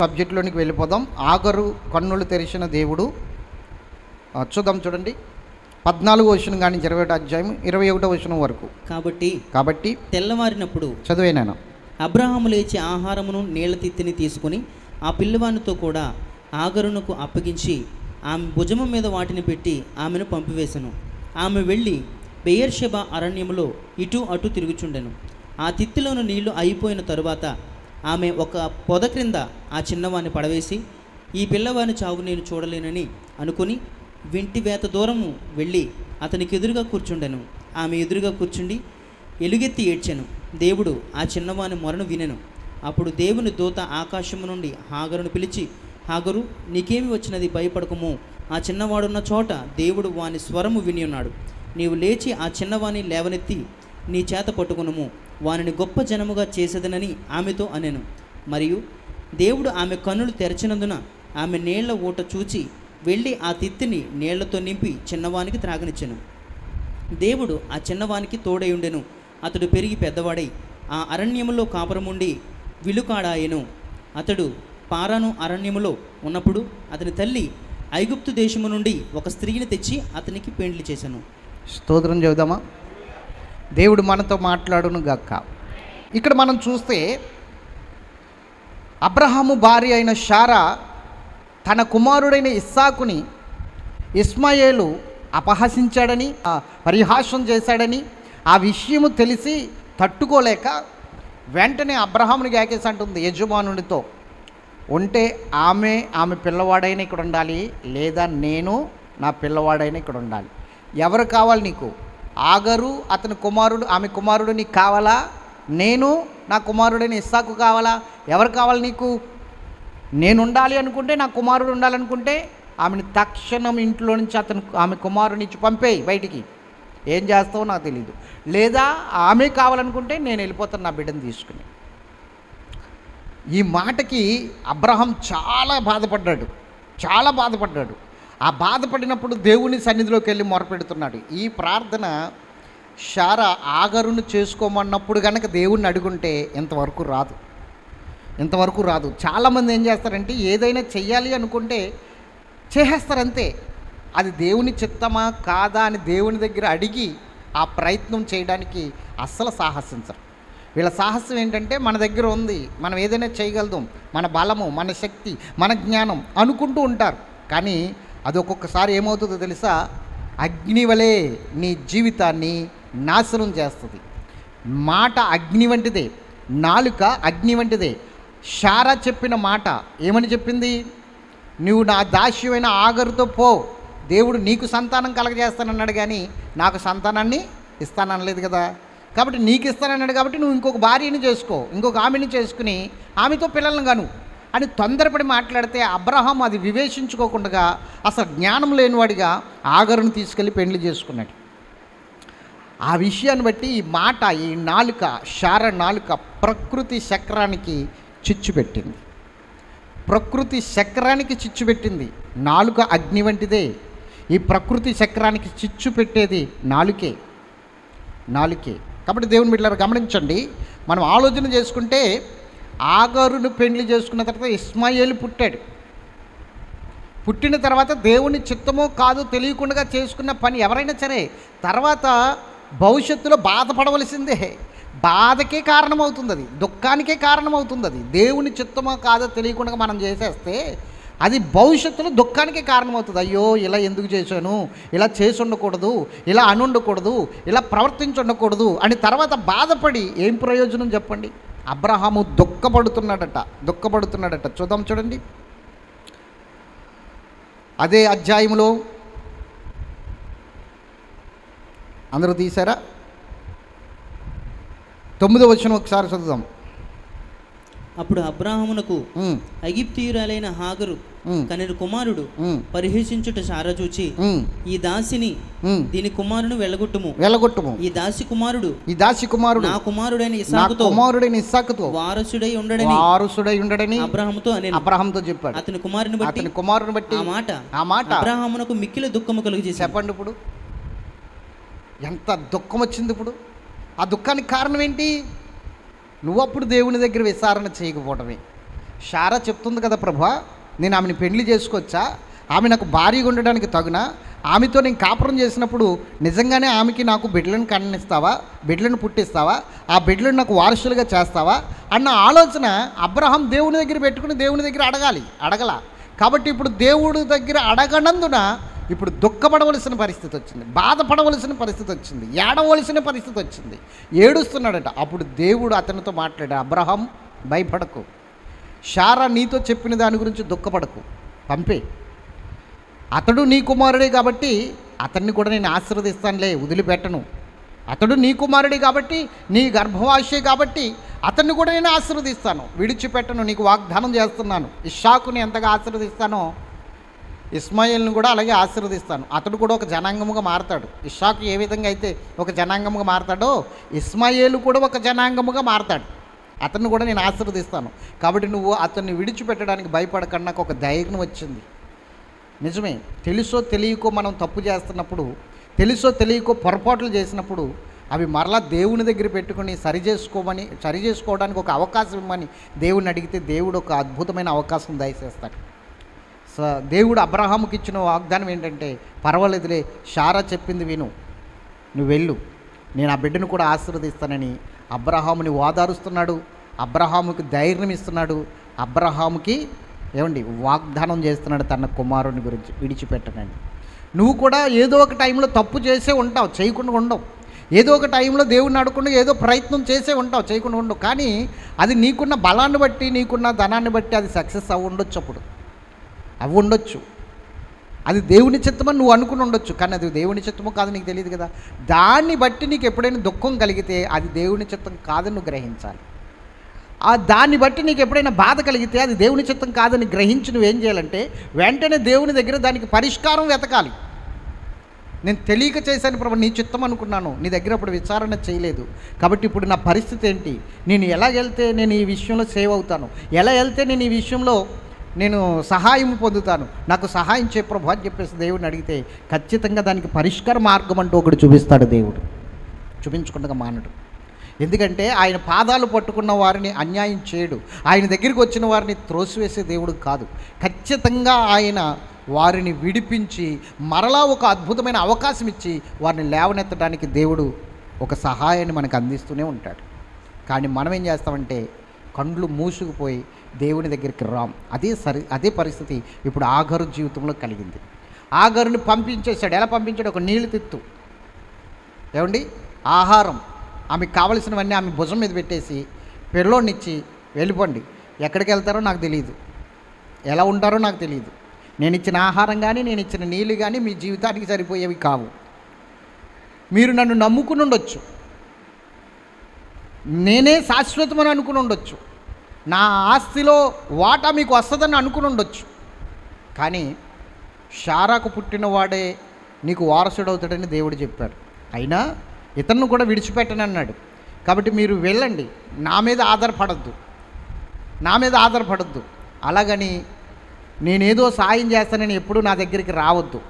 సబ్జెక్టులోనికి వెళ్ళిపోదాం. ఆగరు కన్నులు తెరిచిన దేవుడు. చూద్దాం, చూడండి 14వ వచనం కానీ 21వ అధ్యాయం 21వ వచనం వరకు. కాబట్టి తెల్లవారినప్పుడు చదివేనాను. అబ్రహాము లేచి ఆహారమును నీళ్ల తిత్తిని తీసుకుని ఆ పిల్లవానితో కూడా ఆగరునకు అప్పగించి ఆమె భుజము మీద వాటిని పెట్టి ఆమెను పంపివేశను. ఆమె వెళ్ళి బెయేర్షెబా అరణ్యములో ఇటు అటు తిరుగుచుండెను. ఆ తిత్తిలోని నీళ్లు అయిపోయిన తరువాత ఆమె ఒక పొద క్రింద ఆ చిన్నవాణ్ణి పడవేసి, ఈ పిల్లవాని చావు నేను చూడలేనని అనుకుని వింటి వేత దూరము వెళ్ళి అతనికి ఎదురుగా కూర్చుండెను. ఆమె ఎదురుగా కూర్చుండి ఎలుగెత్తి ఏడ్చెను. దేవుడు ఆ చిన్నవాని మొరను వినెను. అప్పుడు దేవుని దూత ఆకాశము నుండి హాగరును పిలిచి, హాగరు, నీకేమి వచ్చినది? భయపడకము. ఆ చిన్నవాడున్న చోట దేవుడు వాని స్వరము విని ఉన్నాడు. నీవు లేచి ఆ చిన్నవాని లేవనెత్తి నీ చేత పట్టుకునుము, వానిని గొప్ప జనముగా చేసేదనని ఆమెతో అనెను. మరియు దేవుడు ఆమె కన్నులు తెరచినందున ఆమె నీళ్ల ఊట చూచి వెళ్ళి ఆ తిత్తిని నీళ్లతో నింపి చిన్నవానికి త్రాగనిచ్చెను. దేవుడు ఆ చిన్నవానికి తోడయుండెను. అతడు పెరిగి పెద్దవాడై ఆ అరణ్యములో కాపురముండి విలుకాడాయెను. అతడు పారాను అరణ్యములో ఉన్నప్పుడు అతని తల్లి ఐగుప్తు దేశము నుండి ఒక స్త్రీని తెచ్చి అతనికి పెండ్లి చేశాను. స్తోత్రం చెబుదామా? దేవుడు మనతో మాట్లాడును గాక. ఇక్కడ మనం చూస్తే అబ్రహాము భార్య అయిన శారా తన కుమారుడైన ఇస్సాకుని ఇస్మాయేలు అపహసించాడని, పరిహాసం చేశాడని ఆ విషయము తెలిసి తట్టుకోలేక వెంటనే అబ్రహాముని గాకేసి అంటుంది యజమానుడితో, ఉంటే ఆమె పిల్లవాడైనా ఇక్కడ ఉండాలి, లేదా నేను నా పిల్లవాడైనా ఇక్కడ ఉండాలి. ఎవరు కావాలి నీకు? ఆగరు అతని కుమారుడు, ఆమె కుమారుడు నీకు కావాలా? నేను నా కుమారుడైన ఇస్సాకు కావాలా? ఎవరు కావాలి నీకు? నేను ఉండాలి అనుకుంటే, నా కుమారుడు ఉండాలనుకుంటే ఆమెను తక్షణం ఇంట్లో నుంచి ఆమె కుమారుని ఇచ్చి పంపేయి బయటికి. ఏం చేస్తావో నాకు తెలీదు. లేదా ఆమె కావాలనుకుంటే నేను వెళ్ళిపోతాను నా బిడ్డను తీసుకుని. ఈ మాటకి అబ్రహాం చాలా బాధపడ్డాడు. ఆ బాధపడినప్పుడు దేవుని సన్నిధిలోకి వెళ్ళి మొరపెడుతున్నాడు. ఈ ప్రార్థన శారా ఆగరును చేసుకోమన్నప్పుడు కనుక దేవుణ్ణి అడుగుంటే ఇంతవరకు రాదు. చాలామంది ఏం చేస్తారంటే ఏదైనా చెయ్యాలి అనుకుంటే చేసేస్తారంతే. అది దేవుని చిత్తమా కాదా అని దేవుని దగ్గర అడిగి ఆ ప్రయత్నం చేయడానికి అస్సలు సాహసించరు. వీళ్ళ సాహసం ఏంటంటే మన దగ్గర ఉంది, మనం ఏదైనా చేయగలుగుతాం, మన బలము, మన శక్తి, మన జ్ఞానం అనుకుంటూ ఉంటారు. కానీ అది ఒక్కొక్కసారి ఏమవుతుందో తెలుసా? అగ్ని వలె నీ జీవితాన్ని నాశనం చేస్తుంది. మాట అగ్ని వంటిదే, నాలుక అగ్ని వంటిదే. శారా చెప్పిన మాట ఏమని చెప్పింది? నువ్వు నా దాస్యమైన ఆగరుతో పో, దేవుడు నీకు సంతానం కలగజేస్తానన్నాడు కానీ నాకు సంతానాన్ని ఇస్తాననలేదు కదా. కాబట్టి నీకు ఇస్తానన్నాడు కాబట్టి నువ్వు ఇంకొక భార్యని చేసుకో, ఇంకొక ఆమెని చేసుకుని ఆమెతో పిల్లలను కను అని తొందరపడి మాట్లాడితే అబ్రహాం అది వివేచించుకోకుండా అసలు జ్ఞానం లేనివాడిగా ఆగరును తీసుకెళ్ళి పెళ్లి చేసుకున్నాడు. ఆ విషయాన్ని బట్టి ఈ మాట, ఈ నాలుక, శార నాలుక ప్రకృతి చక్రానికి చిచ్చు పెట్టింది. నాలుక అగ్ని వంటిదే. ఈ ప్రకృతి చక్రానికి చిచ్చు పెట్టేది నాలుకే. కాబట్టి దేవుని బిడ్డలారా గమనించండి, మనం ఆలోచన చేసుకుంటే ఆగరును పెళ్లి చేసుకున్న తర్వాత ఇస్మాయేలు పుట్టిన తర్వాత దేవుని చిత్తమో కాదో తెలియకుండా చేసుకున్న పని ఎవరైనా సరే తర్వాత భవిష్యత్తులో బాధపడవలసిందే. బాధకే కారణమవుతుంది, అది దుఃఖానికే కారణమవుతుంది. అది దేవుని చిత్తమో కాదో తెలియకుండా మనం చేసేస్తే అది భవిష్యత్తులో దుఃఖానికే కారణమవుతుంది. అయ్యో ఇలా ఎందుకు చేశాను, ఇలా చేసి ఉండకూడదు, ఇలా అని ఉండకూడదు, ఇలా ప్రవర్తించి ఉండకూడదు అని తర్వాత బాధపడి ఏం ప్రయోజనం చెప్పండి? అబ్రహాము దుఃఖపడుతున్నాడట. చూడండి అదే అధ్యాయంలో, అందరూ తీశారా? 9వ వచనం ఒకసారి చదువుదాం. అప్పుడు అబ్రాహామునకు ఐగుప్తీయురాలైన హాగరు కనెను కుమారుడు పరిహసించుట శారా చూచి, ఈ దాసిని దీని కుమారుని వెళ్ళగొట్టుము. ఈ దాసి కుమారుడు నా కుమారుడైన ఇస్సాకుతో వారసుడై ఉండడని అబ్రాహాముతో చెప్పాడు. అతని కుమారుని బట్టి ఆ మాట అబ్రాహామునకు మిక్కిలి దుఃఖము కలుగజేసింది. చెప్పండి, ఇప్పుడు ఎంత దుఃఖం వచ్చింది. ఇప్పుడు ఆ దుఃఖానికి కారణం ఏంటి? నువ్వప్పుడు దేవుని దగ్గర విచారణ చేయకపోవడమే. శారా చెప్తుంది కదా ప్రభా, నేను ఆమెను పెళ్లి చేసుకోవచ్చా? ఆమె నాకు భార్యగా ఉండడానికి తగునా? ఆమెతో నేను కాపురం చేసినప్పుడు నిజంగానే ఆమెకి నాకు బిడ్డలను కన్నిస్తావా? బిడ్డలను పుట్టిస్తావా? ఆ బిడ్డలను నాకు వారసులుగా చేస్తావా అన్న ఆలోచన అబ్రహాం దేవుని దగ్గర పెట్టుకుని దేవుని దగ్గర అడగల. కాబట్టి ఇప్పుడు దేవుడి దగ్గర అడగనందున ఇప్పుడు దుఃఖపడవలసిన పరిస్థితి వచ్చింది, బాధపడవలసిన పరిస్థితి వచ్చింది, ఏడవలసిన పరిస్థితి వచ్చింది. ఏడుస్తున్నాడట. అప్పుడు దేవుడు అతనితో మాట్లాడాడు, అబ్రహాం భయపడకు, శారా నీతో చెప్పిన దాని గురించి దుఃఖపడకు, పంపే. అతడు నీ కుమారుడే కాబట్టి అతన్ని కూడా నేను ఆశీర్వదిస్తానులే, వదిలిపెట్టను. అతడు నీ కుమారుడే కాబట్టి, నీ గర్భవాసే కాబట్టి అతన్ని కూడా నేను ఆశీర్వదిస్తాను, విడిచిపెట్టను, నీకు వాగ్దానం చేస్తున్నాను. ఇస్సాకుని ఎంతగా ఆశీర్వదిస్తానో ఇస్మాయిల్ని కూడా అలాగే ఆశీర్వదిస్తాను. అతడు కూడా ఒక జనాంగముగా మారతాడు. ఇస్సాకు ఏ విధంగా అయితే ఒక జనాంగముగా మారతాడో ఇస్మాయిల్ కూడా ఒక జనాంగముగా మారతాడు. అతన్ని కూడా నేను ఆశీర్వదిస్తాను. కాబట్టి నువ్వు అతన్ని విడిచిపెట్టడానికి భయపడకుండా నాకు ఒక ధైర్యం వచ్చింది. నిజమే, తెలుసో తెలియకో మనం తప్పు చేస్తున్నప్పుడు, తెలుసో తెలియకో పొరపాట్లు చేసినప్పుడు అవి మరలా దేవుని దగ్గర పెట్టుకుని సరి చేసుకోవడానికి ఒక అవకాశం ఇవ్వమని దేవుడిని అడిగితే దేవుడు ఒక అద్భుతమైన అవకాశం దయచేస్తాడు. దేవుడు అబ్రహాముకి ఇచ్చిన వాగ్దానం ఏంటంటే, పర్వాలేదులే, శారా చెప్పింది విను, నువ్వు వెళ్ళు, నేను ఆ బిడ్డను కూడా ఆశీర్వదిస్తానని అబ్రహాముని ఓదారుస్తున్నాడు, అబ్రహాముకి ధైర్యం ఇస్తున్నాడు, అబ్రహాముకి వాగ్దానం చేస్తున్నాడు తన కుమారుని గురించి, విడిచిపెట్టనని. నువ్వు కూడా ఏదో ఒక టైంలో తప్పు చేసే ఉంటావు, చేయకుండా ఉండవు. ఏదో ఒక టైంలో దేవుడిని అడగకుండా ఏదో ప్రయత్నం చేసే ఉంటావు, చేయకుండా ఉండవు. కానీ అది నీకున్న బలాన్ని బట్టి, నీకున్న ధనాన్ని బట్టి అది సక్సెస్ అవి ఉండొచ్చు. అది దేవుని చిత్తమని నువ్వు అనుకుని ఉండొచ్చు, కానీ అది దేవుని చిత్తమో కాదు నీకు తెలియదు కదా. దాన్ని బట్టి నీకు ఎప్పుడైనా దుఃఖం కలిగితే అది దేవుని చిత్తం కాదని నువ్వు గ్రహించాలి. దాన్ని బట్టి నీకు ఎప్పుడైనా బాధ కలిగితే అది దేవుని చిత్తం కాదని గ్రహించి నువ్వేం చేయాలంటే వెంటనే దేవుని దగ్గర దానికి పరిష్కారం వెతకాలి. నేను తెలియక చేశాను ప్రభు, నీ చిత్తం అనుకున్నాను, నీ దగ్గర అప్పుడు విచారణ చేయలేదు. కాబట్టి ఇప్పుడు నా పరిస్థితి ఏంటి? నేను ఎలా వెళ్తే నేను ఈ విషయంలో సేవ్ అవుతాను? ఎలా వెళ్తే నేను ఈ విషయంలో నేను సహాయం పొందుతాను? నాకు సహాయం చేయ ప్రభు అని చెప్పేసి దేవుడిని అడిగితే ఖచ్చితంగా దానికి పరిష్కార మార్గం అంటూ ఒకటి చూపిస్తాడు దేవుడు. చూపించకుండా మానడు. ఎందుకంటే ఆయన పాదాలు పట్టుకున్న వారిని అన్యాయం చేయడు. ఆయన దగ్గరికి వచ్చిన వారిని త్రోసివేసే దేవుడు కాదు. ఖచ్చితంగా ఆయన వారిని విడిపించి మరలా ఒక అద్భుతమైన అవకాశం ఇచ్చి వారిని లేవనెత్తడానికి దేవుడు ఒక సహాయాన్ని మనకు అందిస్తూనే ఉంటాడు. కానీ మనం ఏం చేస్తామంటే కండ్లు మూసుకుపోయి దేవుని దగ్గరికి రాం. అదే పరిస్థితి ఇప్పుడు ఆగరు జీవితంలో కలిగింది. ఆగరుని పంపించేశాడు. ఎలా పంపించాడు? ఒక నీళ్ళు తిత్తు, ఆహారం, ఆమెకు కావలసినవన్నీ ఆమె భుజం మీద పెట్టేసి పిల్లోనిచ్చి వెళ్ళిపోండి, ఎక్కడికి వెళ్తారో నాకు తెలియదు, ఎలా ఉంటారో నాకు తెలియదు, నేను ఇచ్చిన ఆహారం కానీ నేను ఇచ్చిన నీళ్ళు కానీ మీ జీవితానికి సరిపోయేవి కావు. మీరు నన్ను నమ్ముకుని ఉండొచ్చు, నేనే శాశ్వతమని అనుకుని ఉండొచ్చు, నా ఆస్తిలో వాటా మీకు వస్తుందని అనుకుని ఉండొచ్చు, కానీ శారాకు పుట్టినవాడే నీకు వారసుడు అవుతాడని దేవుడు చెప్పాడు. అయినా ఇతన్ని కూడా విడిచిపెట్టనన్నాడు. కాబట్టి మీరు వెళ్ళండి, నా మీద ఆధారపడద్దు, అలాగని నేనేదో సాయం చేస్తానని ఎప్పుడూ నా దగ్గరికి రావద్దు.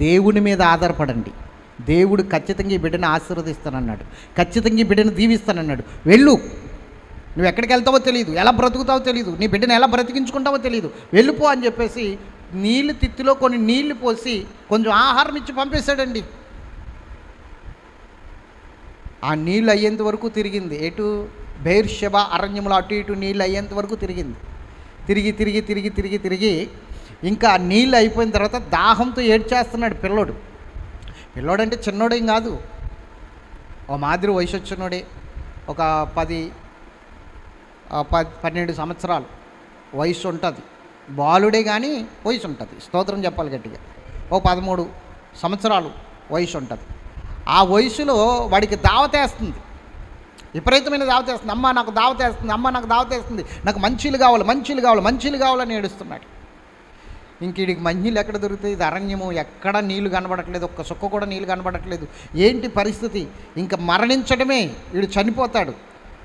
దేవుని మీద ఆధారపడండి. దేవుడు ఖచ్చితంగా ఈ బిడ్డను ఆశీర్వదిస్తానన్నాడు, ఖచ్చితంగా ఈ బిడ్డను దీవిస్తానన్నాడు. వెళ్ళు, నువ్వు ఎక్కడికి వెళ్తావో తెలియదు, ఎలా బ్రతుకుతావో తెలియదు, నీ బిడ్డను ఎలా బ్రతికించుకుంటావో తెలియదు, వెళ్ళిపో అని చెప్పేసి నీళ్ళు తిత్తిలో కొన్ని నీళ్లు పోసి కొంచెం ఆహారం ఇచ్చి పంపేశాడండి. ఆ నీళ్ళు అయ్యేంత వరకు తిరిగింది. ఎటు బెయిర్షెబా అరణ్యంలో అటు ఇటు నీళ్ళు అయ్యేంత వరకు తిరిగింది. తిరిగి ఇంకా నీళ్ళు అయిపోయిన తర్వాత దాహంతో ఏడ్చేస్తున్నాడు పిల్లోడు. పిల్లోడంటే చిన్నోడేం కాదు, ఓ మాదిరి వయసు వచ్చినోడే, ఒక 12 సంవత్సరాలు వయసు ఉంటుంది. బాలుడే కానీ వయసు ఉంటుంది, స్తోత్రం చెప్పాలి గట్టిగా. ఓ 13 సంవత్సరాలు వయసు ఉంటుంది. ఆ వయసులో వాడికి దావతేస్తుంది, విపరీతమైన దావతేస్తుంది. అమ్మ నాకు దావతేస్తుంది, నాకు మంచిలు కావాలని ఏడుస్తున్నాడు. ఇంక వీడికి మంచిలు ఎక్కడ దొరుకుతాయి? ఇది అరణ్యము, ఎక్కడ నీళ్లు కనబడట్లేదు, ఒక్క సుక్క కూడా నీళ్ళు కనబడట్లేదు. ఏంటి పరిస్థితి? ఇంకా మరణించడమే, వీడు చనిపోతాడు.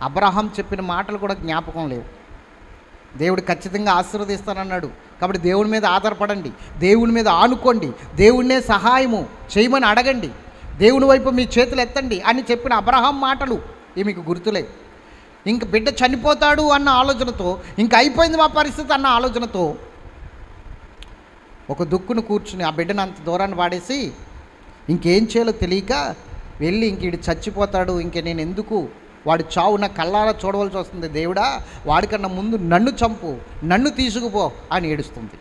అబ్రహాం చెప్పిన మాటలు కూడా జ్ఞాపకం లేవు. దేవుడు ఖచ్చితంగా ఆశీర్వదిస్తానన్నాడు. కాబట్టి దేవుని మీద ఆధారపడండి, దేవుని మీద ఆనుకోండి, దేవుణ్ణే సహాయము చేయమని అడగండి, దేవుని వైపు మీ చేతులు ఎత్తండి అని చెప్పిన అబ్రహాం మాటలు మీకు గుర్తులేవు. ఇంక బిడ్డ చనిపోతాడు అన్న ఆలోచనతో, ఇంక అయిపోయింది మా పరిస్థితి అన్న ఆలోచనతో ఒక దుక్కును కూర్చుని ఆ బిడ్డను అంత దూరాన్ని పాడేసి ఇంకేం చేయాలో తెలియక వెళ్ళి ఇంక వీడు చచ్చిపోతాడు, ఇంక నేను ఎందుకు వాడు చావు నా కళ్ళారా చూడవలసి వస్తుంది, దేవుడా వాడికన్నా ముందు నన్ను చంపు, నన్ను తీసుకుపో అని ఏడుస్తుంది.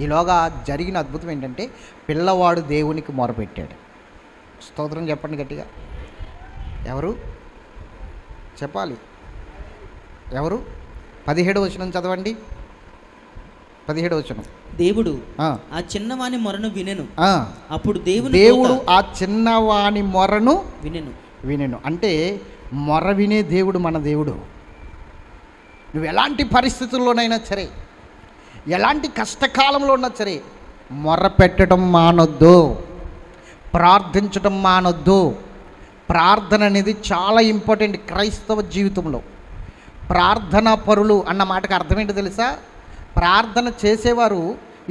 ఈలోగా జరిగిన అద్భుతం ఏంటంటే పిల్లవాడు దేవునికి మొరపెట్టాడు. స్తోత్రం చెప్పండి గట్టిగా. ఎవరు చెప్పాలి? ఎవరు? 17వ వచనం చదవండి. 17వ వచనం. దేవుడు ఆ చిన్నవాని మొరను వినెను. అప్పుడు దేవుడు ఆ చిన్నవాని మొరను వినెను. అంటే మొర వినే దేవుడు మన దేవుడు. నువ్వు ఎలాంటి పరిస్థితుల్లోనైనా సరే, ఎలాంటి కష్టకాలంలో ఉన్నా సరే మొర్ర పెట్టడం మానొద్దు, ప్రార్థించడం మానొద్దు. ప్రార్థన అనేది చాలా ఇంపార్టెంట్ క్రైస్తవ జీవితంలో. ప్రార్థనా పరులు అన్న మాటకు అర్థం ఏంటో తెలుసా? ప్రార్థన చేసేవారు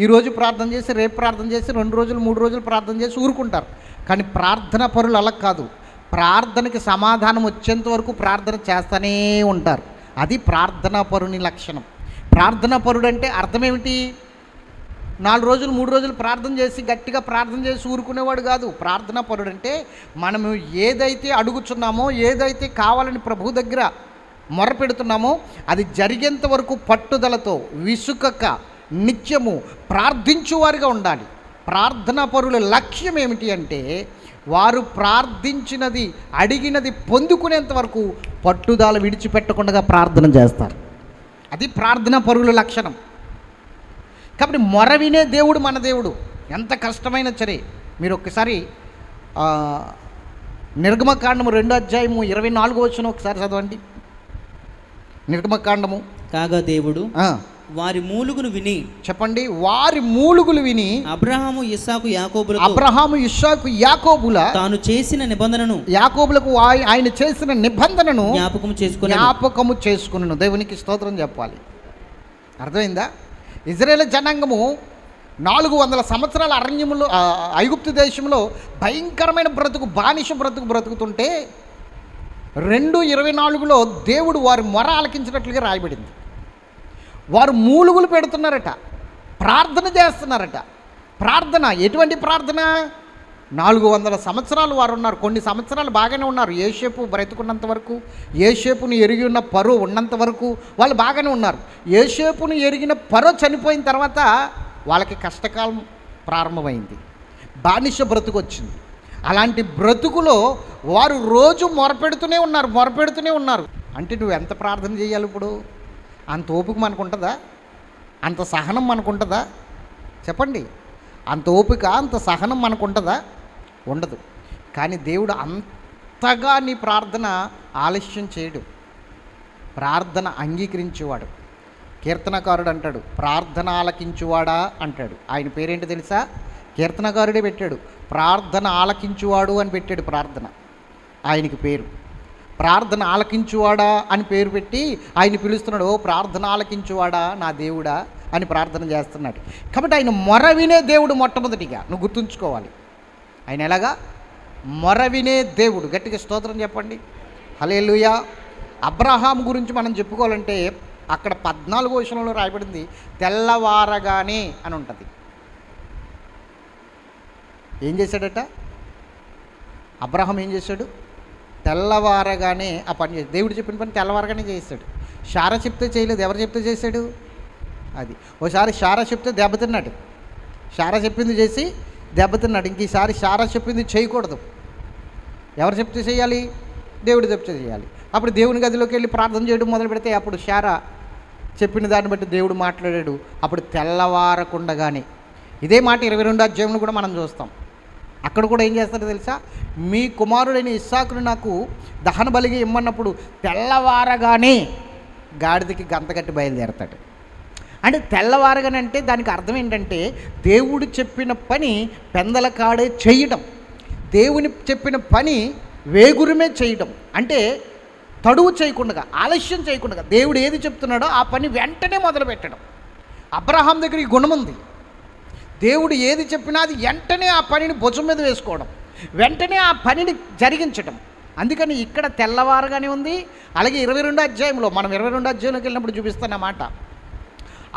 ఈరోజు ప్రార్థన చేసి, రేపు ప్రార్థన చేసి, 2 రోజులు 3 రోజులు ప్రార్థన చేసి ఊరుకుంటారు. కానీ ప్రార్థనా పరులు అలా కాదు. ప్రార్థనకి సమాధానం వచ్చేంత వరకు ప్రార్థన చేస్తూనే ఉంటారు. అది ప్రార్థనా పరుని లక్షణం. ప్రార్థనా పరుడు అంటే అర్థం ఏమిటి? 4 రోజులు 3 రోజులు ప్రార్థన చేసి గట్టిగా ప్రార్థన చేసి ఊరుకునేవాడు కాదు. ప్రార్థనా పరుడు అంటే మనము ఏదైతే అడుగుచున్నామో, ఏదైతే కావాలని ప్రభు దగ్గర మొరపెడుతున్నామో అది జరిగేంత వరకు పట్టుదలతో విసుకక నిత్యము ప్రార్థించువారుగా ఉండాలి. ప్రార్థనా పరుల లక్ష్యం ఏమిటి అంటే వారు ప్రార్థించినది, అడిగినది పొందుకునేంత వరకు పట్టుదల విడిచిపెట్టకుండా ప్రార్థన చేస్తారు. అది ప్రార్థనా పరుల లక్షణం. కాబట్టి మొర వినే దేవుడు మన దేవుడు. ఎంత కష్టమైనా సరే. మీరు ఒక్కసారి నిర్గమకాండము 2వ అధ్యాయము 24వ వచనం ఒకసారి చదవండి. నిర్గమకాండము. కాగా దేవుడు వారి మూలుగును విని, చెప్పండి, వారి మూలుగులు విని అబ్రహాము ఇస్సాకు యాకోబుల తాను చేసిన నిబంధనను, యాకోబులకు ఆయన చేసిన నిబంధనను జ్ఞాపకము చేసుకున్నాను. దేవునికి స్తోత్రం చెప్పాలి. అర్థమైందా? ఇజ్రాయేల్ జనాంగము 400 సంవత్సరాల అరణ్యములో, ఐగుప్తు దేశంలో భయంకరమైన బానిస బ్రతుకుతుంటే 2:24లో దేవుడు వారి మొర ఆలకించినట్లుగా రాయబడింది. వారు మూలుగులు పెడుతున్నారట, ప్రార్థన చేస్తున్నారట. ప్రార్థన ఎటువంటి ప్రార్థన? 400 సంవత్సరాలు వారు ఉన్నారు. కొన్ని సంవత్సరాలు బాగానే ఉన్నారు. యోసేపు బ్రతుకున్నంత వరకు, యోసేపును ఎరిగి ఉన్న ఫరో ఉన్నంత వరకు వాళ్ళు బాగానే ఉన్నారు. యోసేపును ఎరిగిన ఫరో చనిపోయిన తర్వాత వాళ్ళకి కష్టకాలం ప్రారంభమైంది. బానిస బ్రతుకు వచ్చింది. అలాంటి బ్రతుకులో వారు రోజు మొరపెడుతూనే ఉన్నారు. అంటే నువ్వు ఎంత ప్రార్థన చేయాలి ఇప్పుడు? అంత ఓపిక మనకు ఉంటుందా? అంత సహనం మనకు ఉంటుందా? చెప్పండి. అంత ఓపిక, అంత సహనం మనకు ఉంటుందా? ఉండదు. కానీ దేవుడు అంతగా నీ ప్రార్థన ఆలస్యం చేయడు. ప్రార్థన అంగీకరించేవాడు. కీర్తనకారుడు అంటాడు, ప్రార్థన ఆలకించువాడా అంటాడు. ఆయన పేరేంటి తెలుసా? కీర్తనకారుడే పెట్టాడు. ప్రార్థన ఆలకించువాడు అని పెట్టాడు. ప్రార్థన ఆయనకి పేరు. ప్రార్థన ఆలకించువాడా అని పేరు పెట్టి ఆయన పిలుస్తున్నాడు. ఓ ప్రార్థన ఆలకించువాడా నా దేవుడా అని ప్రార్థన చేస్తున్నాడు. కాబట్టి ఆయన మొర వినే దేవుడు. మొట్టమొదటిగా నువ్వు గుర్తుంచుకోవాలి, ఆయన ఎలాగా మొర వినే దేవుడు. గట్టిగా స్తోత్రం చెప్పండి. హల్లెలూయా. అబ్రహాం గురించి మనం చెప్పుకోవాలంటే అక్కడ 14వ వచనంలో రాయబడింది తెల్లవారగానే అని ఉంటుంది. ఏం చేశాడట అబ్రహాం? ఏం చేశాడు? తెల్లవారగానే ఆ పని చేసి, దేవుడు చెప్పిన పని తెల్లవారగానే చేశాడు. శారా చెప్తే చేయలేదు, ఎవరు చెప్తే చేశాడు? అది. ఓసారి శారా చెప్తే దెబ్బతిన్నాడు. శారా చెప్పింది చేసి దెబ్బతిన్నాడు. ఇంక ఈసారి శారా చెప్పింది చేయకూడదు. ఎవరు చెప్తే చేయాలి? దేవుడు చెప్తే చేయాలి. అప్పుడు దేవుని గదిలోకి వెళ్ళి ప్రార్థన చేయడం మొదలు పెడితే అప్పుడు శారా చెప్పిన దాన్ని బట్టి దేవుడు మాట్లాడాడు. అప్పుడు తెల్లవారకుండగానే. ఇదే మాట 22వ అధ్యాయంలో కూడా మనం చూస్తాం. అక్కడ కూడా ఏం చేస్తారో తెలుసా? మీ కుమారుడైన ఇస్సాకును నాకు దహన బలిగా ఇమ్మన్నప్పుడు తెల్లవారగానే గాడిదకి గంత కట్టి బయలుదేరతాడు. అంటే తెల్లవారగానే అంటే దానికి అర్థం ఏంటంటే దేవుడు చెప్పిన పని పెందల కాడే చేయడం, దేవుని చెప్పిన పని వేగురమే చేయడం. అంటే తడువు చేయకుండా, ఆలస్యం చేయకుండా దేవుడు ఏది చెప్తున్నాడో ఆ పని వెంటనే మొదలు పెట్టడం. అబ్రహాం దగ్గర ఈ గుణం ఉంది. దేవుడు ఏది చెప్పినా అది వెంటనే ఆ పనిని భుజం మీద వేసుకోవడం, వెంటనే ఆ పనిని జరిగించడం. అందుకని ఇక్కడ తెల్లవారుగానే ఉంది. అలాగే 22 అధ్యాయంలో, మనం 22 అధ్యాయంలోకి వెళ్ళినప్పుడు చూపిస్తున్నమాట,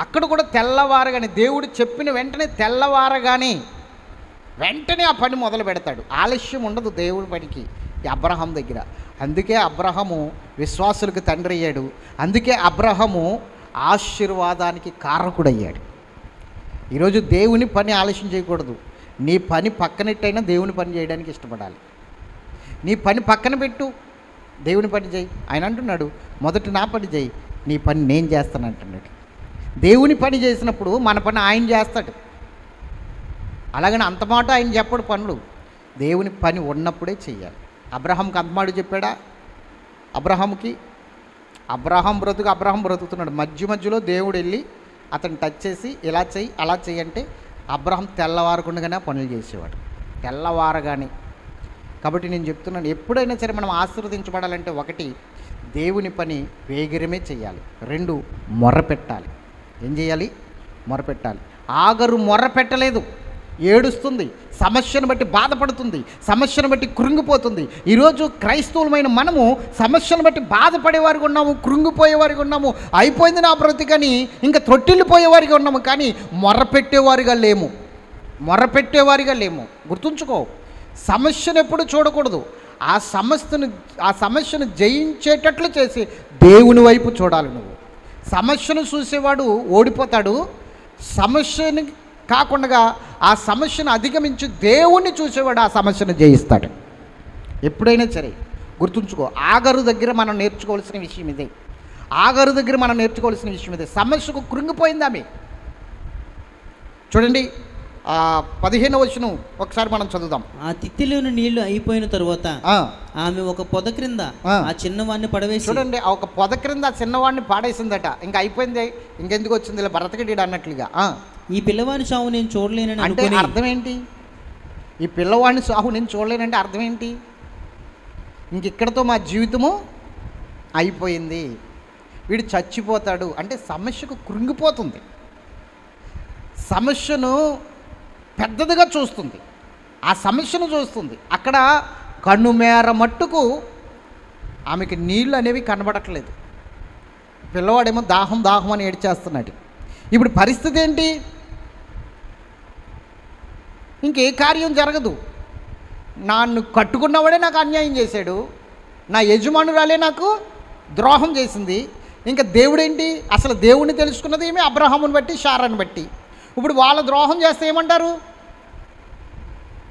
అక్కడ కూడా తెల్లవారగానే, దేవుడు చెప్పిన వెంటనే తెల్లవారగానే వెంటనే ఆ పని మొదలు పెడతాడు. ఆలస్యం ఉండదు దేవుడి పనికి ఈ అబ్రహాం దగ్గర. అందుకే అబ్రహాము విశ్వాసులకు తండ్రి అయ్యాడు. అందుకే అబ్రహాము ఆశీర్వాదానికి కారకుడయ్యాడు. ఈరోజు దేవుని పని ఆలస్యం చేయకూడదు. నీ పని పక్కనెట్టయినా దేవుని పని చేయడానికి ఇష్టపడాలి. నీ పని పక్కన పెట్టు, దేవుని పని చేయి. ఆయన అంటున్నాడు, మొదట నా పని చేయి, నీ పని నేను చేస్తాను అంటున్నాడు. దేవుని పని చేసినప్పుడు మన పని ఆయన చేస్తాడు. అలాగని అంత మాట ఆయన చెప్పడు పనులు. దేవుని పని ఉన్నప్పుడే చెయ్యాలి. అబ్రహాంకి అంత మాట చెప్పాడా? అబ్రహాం బ్రతుకుతున్నాడు. మధ్యలో దేవుడు వెళ్ళి అతను టచ్ చేసి ఇలా చెయ్యి అలా చెయ్యి అంటే అబ్రహాం తెల్లవారకుండానే పనులు చేసేవాడు, తెల్లవారగానే. కాబట్టి నేను చెప్తున్నాను, ఎప్పుడైనా సరే మనం ఆశీర్వదించబడాలంటే, 1 దేవుని పని వేగిరమే చేయాలి, 2 మొర్రపెట్టాలి. ఏం చేయాలి? మొర్రపెట్టాలి. ఆగరు మొర్రపెట్టలేదు, ఏడుస్తుంది, సమస్యను బట్టి బాధపడుతుంది, సమస్యను బట్టి కృంగిపోతుంది. ఈరోజు క్రైస్తవులమైన మనము సమస్యను బట్టి బాధపడేవారికి ఉన్నాము, కృంగిపోయేవారికి ఉన్నాము. అయిపోయింది నా బ్రతికని ఇంకా తొట్టిల్లిపోయేవారిగా ఉన్నాము, కానీ మొర్రపెట్టేవారిగా లేము. గుర్తుంచుకో, సమస్యను ఎప్పుడు చూడకూడదు. ఆ సమస్యను జయించేటట్లు చేసి దేవుని వైపు చూడాలి. నువ్వు సమస్యను చూసేవాడు ఓడిపోతాడు. సమస్యని కాకుండా ఆ సమస్యను అధిగమించి దేవుణ్ణి చూసేవాడు ఆ సమస్యను జయిస్తాడు. ఎప్పుడైనా సరే గుర్తుంచుకో, ఆగరు దగ్గర మనం నేర్చుకోవాల్సిన విషయం ఇదే. సమస్యకు కృంగిపోయింది ఆమె. చూడండి, 15వ వచనం ఒకసారి మనం చదువుదాం. ఆ తిత్తిలోని నీళ్లు అయిపోయిన తరువాత ఆమె ఒక పొద క్రింద ఆ చిన్నవాడిని పడవేసి, చూడండి, ఆ ఒక పొద క్రింద ఆ చిన్నవాడిని పాడేసిందట. ఇంకా అయిపోయింది, ఇంకెందుకు వచ్చింది ఇలా బ్రతకడీడు అన్నట్లుగా. ఈ పిల్లవాడి సావు నేను చూడలేనని అంటే అర్థం ఏంటి? ఈ పిల్లవాడిని సావు నేను చూడలేనంటే అర్థం ఏంటి? ఇంకెక్కడితో మా జీవితము అయిపోయింది, వీడు చచ్చిపోతాడు అంటే సమస్యకు కృంగిపోతుంది, సమస్యను పెద్దదిగా చూస్తుంది, ఆ సమస్యను చూస్తుంది. అక్కడ కన్నుమేర మట్టుకు ఆమెకి నీళ్ళు అనేవి కనబడట్లేదు. పిల్లవాడేమో దాహం అని ఏడ్చేస్తున్నాడు. ఇప్పుడు పరిస్థితి ఏంటి? ఇంకే కార్యం జరగదు. నన్ను కట్టుకున్నవాడే నాకు అన్యాయం చేశాడు, నా యజమానురాలే నాకు ద్రోహం చేసింది. ఇంకా దేవుడేంటి? అసలు దేవుడిని తెలుసుకున్నది ఏమి? అబ్రహాముని బట్టి, శారాను బట్టి. ఇప్పుడు వాళ్ళ ద్రోహం చేస్తే ఏమంటారు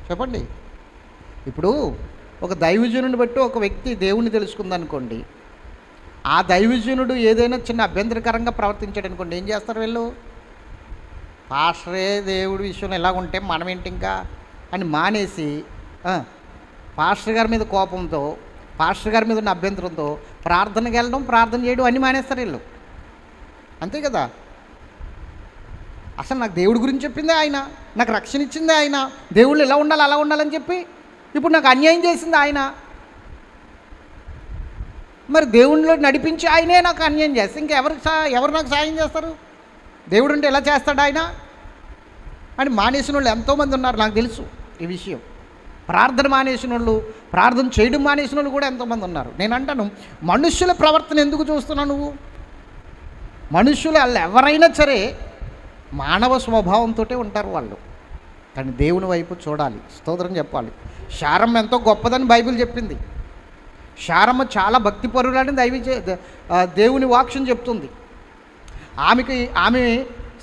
చెప్పండి? ఇప్పుడు ఒక దైవజనుని బట్టి ఒక వ్యక్తి దేవుణ్ణి తెలుసుకుందనుకోండి, ఆ దైవజనుడు ఏదైనా చిన్న అభ్యంతరకరంగా ప్రవర్తించాడు అనుకోండి, ఏం చేస్తారు వీళ్ళు? పాస్టరే దేవుడి విషయంలో ఎలా ఉంటే మనం ఏంటి ఇంకా అని మానేసి పాస్టర్ గారి మీద కోపంతో, పాస్టర్ గారి మీద ఉన్న అభ్యంతరంతో ప్రార్థనకి వెళ్ళడం, ప్రార్థన చేయడం అన్నీ మానేస్తారు వీళ్ళు. అంతే కదా? అసలు నాకు దేవుడి గురించి చెప్పిందే ఆయన, నాకు రక్షణ ఇచ్చిందే ఆయన, దేవుళ్ళు ఎలా ఉండాలి అలా ఉండాలని చెప్పి ఇప్పుడు నాకు అన్యాయం చేసింది ఆయన. మరి దేవునిలో నడిపించి ఆయనే నాకు అన్యాయం చేస్తే ఎవరు నాకు సాయం చేస్తారు? దేవుడు ఉంటే ఎలా చేస్తాడు ఆయన అని మానేసిన వాళ్ళు ఎంతోమంది ఉన్నారు, నాకు తెలుసు ఈ విషయం. ప్రార్థన మానేసిన వాళ్ళు, ప్రార్థన చేయడం మానేసిన వాళ్ళు కూడా ఎంతోమంది ఉన్నారు. నేను అంటాను, మనుష్యుల ప్రవర్తన ఎందుకు చూస్తున్నావు నువ్వు? మనుష్యులు వాళ్ళు ఎవరైనా సరే మానవ స్వభావంతో ఉంటారు వాళ్ళు, కానీ దేవుని వైపు చూడాలి, స్తోత్రం చెప్పాలి. శారమ్మ ఎంతో గొప్పదని బైబిల్ చెప్పింది. శారమ్మ చాలా భక్తిపరులని దేవుని వాక్యం చెప్తుంది. ఆమె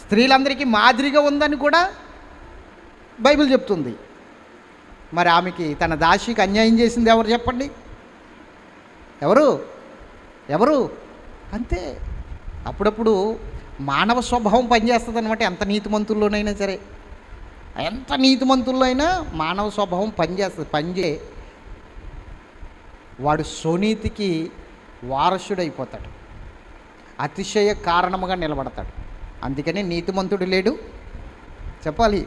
స్త్రీలందరికీ మాదిరిగా ఉందని కూడా బైబిల్ చెప్తుంది. మరి ఆమెకి తన దాసికి అన్యాయం చేసింది ఎవరు చెప్పండి? ఎవరు? అంతే. అప్పుడప్పుడు మానవ స్వభావం పనిచేస్తుంది అనమాట. ఎంత నీతిమంతుల్లోనైనా సరే, ఎంత నీతిమంతుల్లో అయినా మానవ స్వభావం పనిచేస్తుంది. వాడు స్వనీతికి వారసుడైపోతాడు, అతిశయ కారణముగా నిలబడతాడు. అందుకనే నీతిమంతుడు లేడు చెప్పాలి,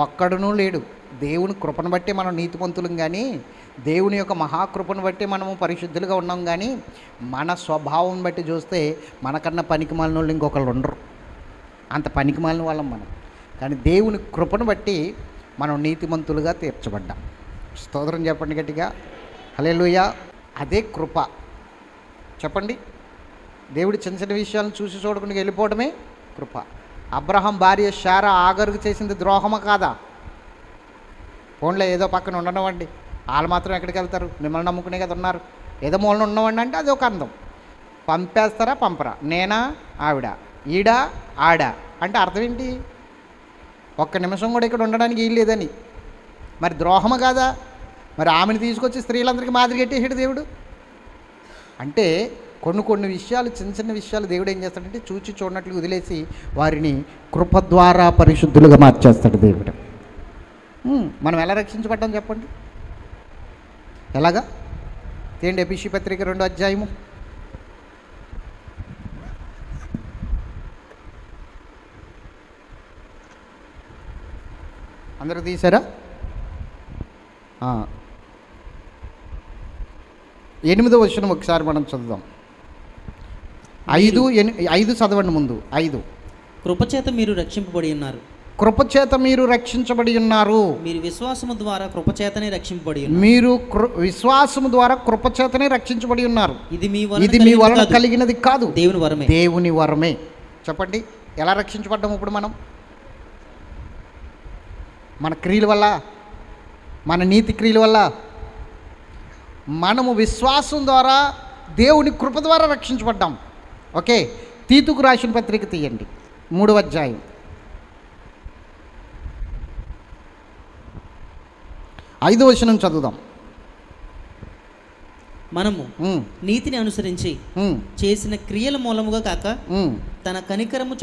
ఒక్కడునూ లేడు. దేవుని కృపను బట్టి మనం నీతిమంతులం, కానీ దేవుని యొక్క మహాకృపను బట్టి మనము పరిశుద్ధులుగా ఉన్నాం. కానీ మన స్వభావం బట్టి చూస్తే మనకన్నా పనికిమాలిన వాళ్ళు ఇంకొకళ్ళు ఉండరు, అంత పనికిమాలిన వాళ్ళం మనం. కానీ దేవుని కృపను బట్టి మనం నీతిమంతులుగా తీర్చబడ్డాం. స్తోత్రం చెప్పండి గట్టిగా, హల్లెలూయా. అదే కృప. చెప్పండి, దేవుడు చిన్న చిన్న విషయాలను చూసి చూడకుండా వెళ్ళిపోవడమే కృప. అబ్రహాం భార్య శారా ఆగరుకు చేసింది ద్రోహమా కాదా? ఫోన్లో ఏదో పక్కన ఉండనివ్వండి, వాళ్ళు మాత్రం ఎక్కడికి వెళ్తారు? మిమ్మల్ని నమ్ముకునే కదా ఉన్నారు. ఏదో మూలన ఉన్నవండి అంటే అది ఒక అందం. పంపేస్తారా పంపరా, నేనా ఆవిడ, ఈడా ఆడా అంటే అర్థం ఏంటి? ఒక్క నిమిషం కూడా ఇక్కడ ఉండడానికి వీలు లేదని. మరి ద్రోహమా కాదా? మరి ఆమెను తీసుకొచ్చి స్త్రీలందరికీ మాదిరి కట్టేసాడు దేవుడు. అంటే కొన్ని విషయాలు, చిన్న చిన్న విషయాలు దేవుడు ఏం చేస్తాడంటే చూచి చూడనట్లు వదిలేసి వారిని కృప ద్వారా పరిశుద్ధులుగా మార్చేస్తాడు దేవుడు. మనం ఎలా రక్షించబడ్డాం చెప్పండి? ఎలాగా? తేండి ఎఫెసీ పత్రిక 2వ అధ్యాయము. అందరూ తీసారా? 8వ వచనం ఒకసారి మనం చదువుదాం. 5 చదవండి ముందు. 5 కృపచేత మీరు రక్షింపబడి ఉన్నారు. కృపచేత మీరు రక్షించబడి ఉన్నారు. మీరు విశ్వాసము ద్వారా కృపచేతనే రక్షింపబడి ఉన్నారు. మీరు విశ్వాసము ద్వారా కృపచేతనే రక్షించబడి ఉన్నారు. ఇది మీ వలన కలిగినది కాదు, దేవుని వరమే. దేవుని వరమే. చెప్పండి, ఎలా రక్షించబడ్డాము ఇప్పుడు మనం? మన క్రియల వల్ల, మన నీతి క్రియల వల్ల? మనము విశ్వాసం ద్వారా, దేవుని కృప ద్వారా రక్షించబడ్డాం. ఓకే, తీతుకు రాసిన పత్రిక తీయండి, 3వ అధ్యాయం. 5వ వచనం చదువుదాం. మనము నీతిని అనుసరించి చేసిన క్రియల మూలముగా కాక తన కనికరము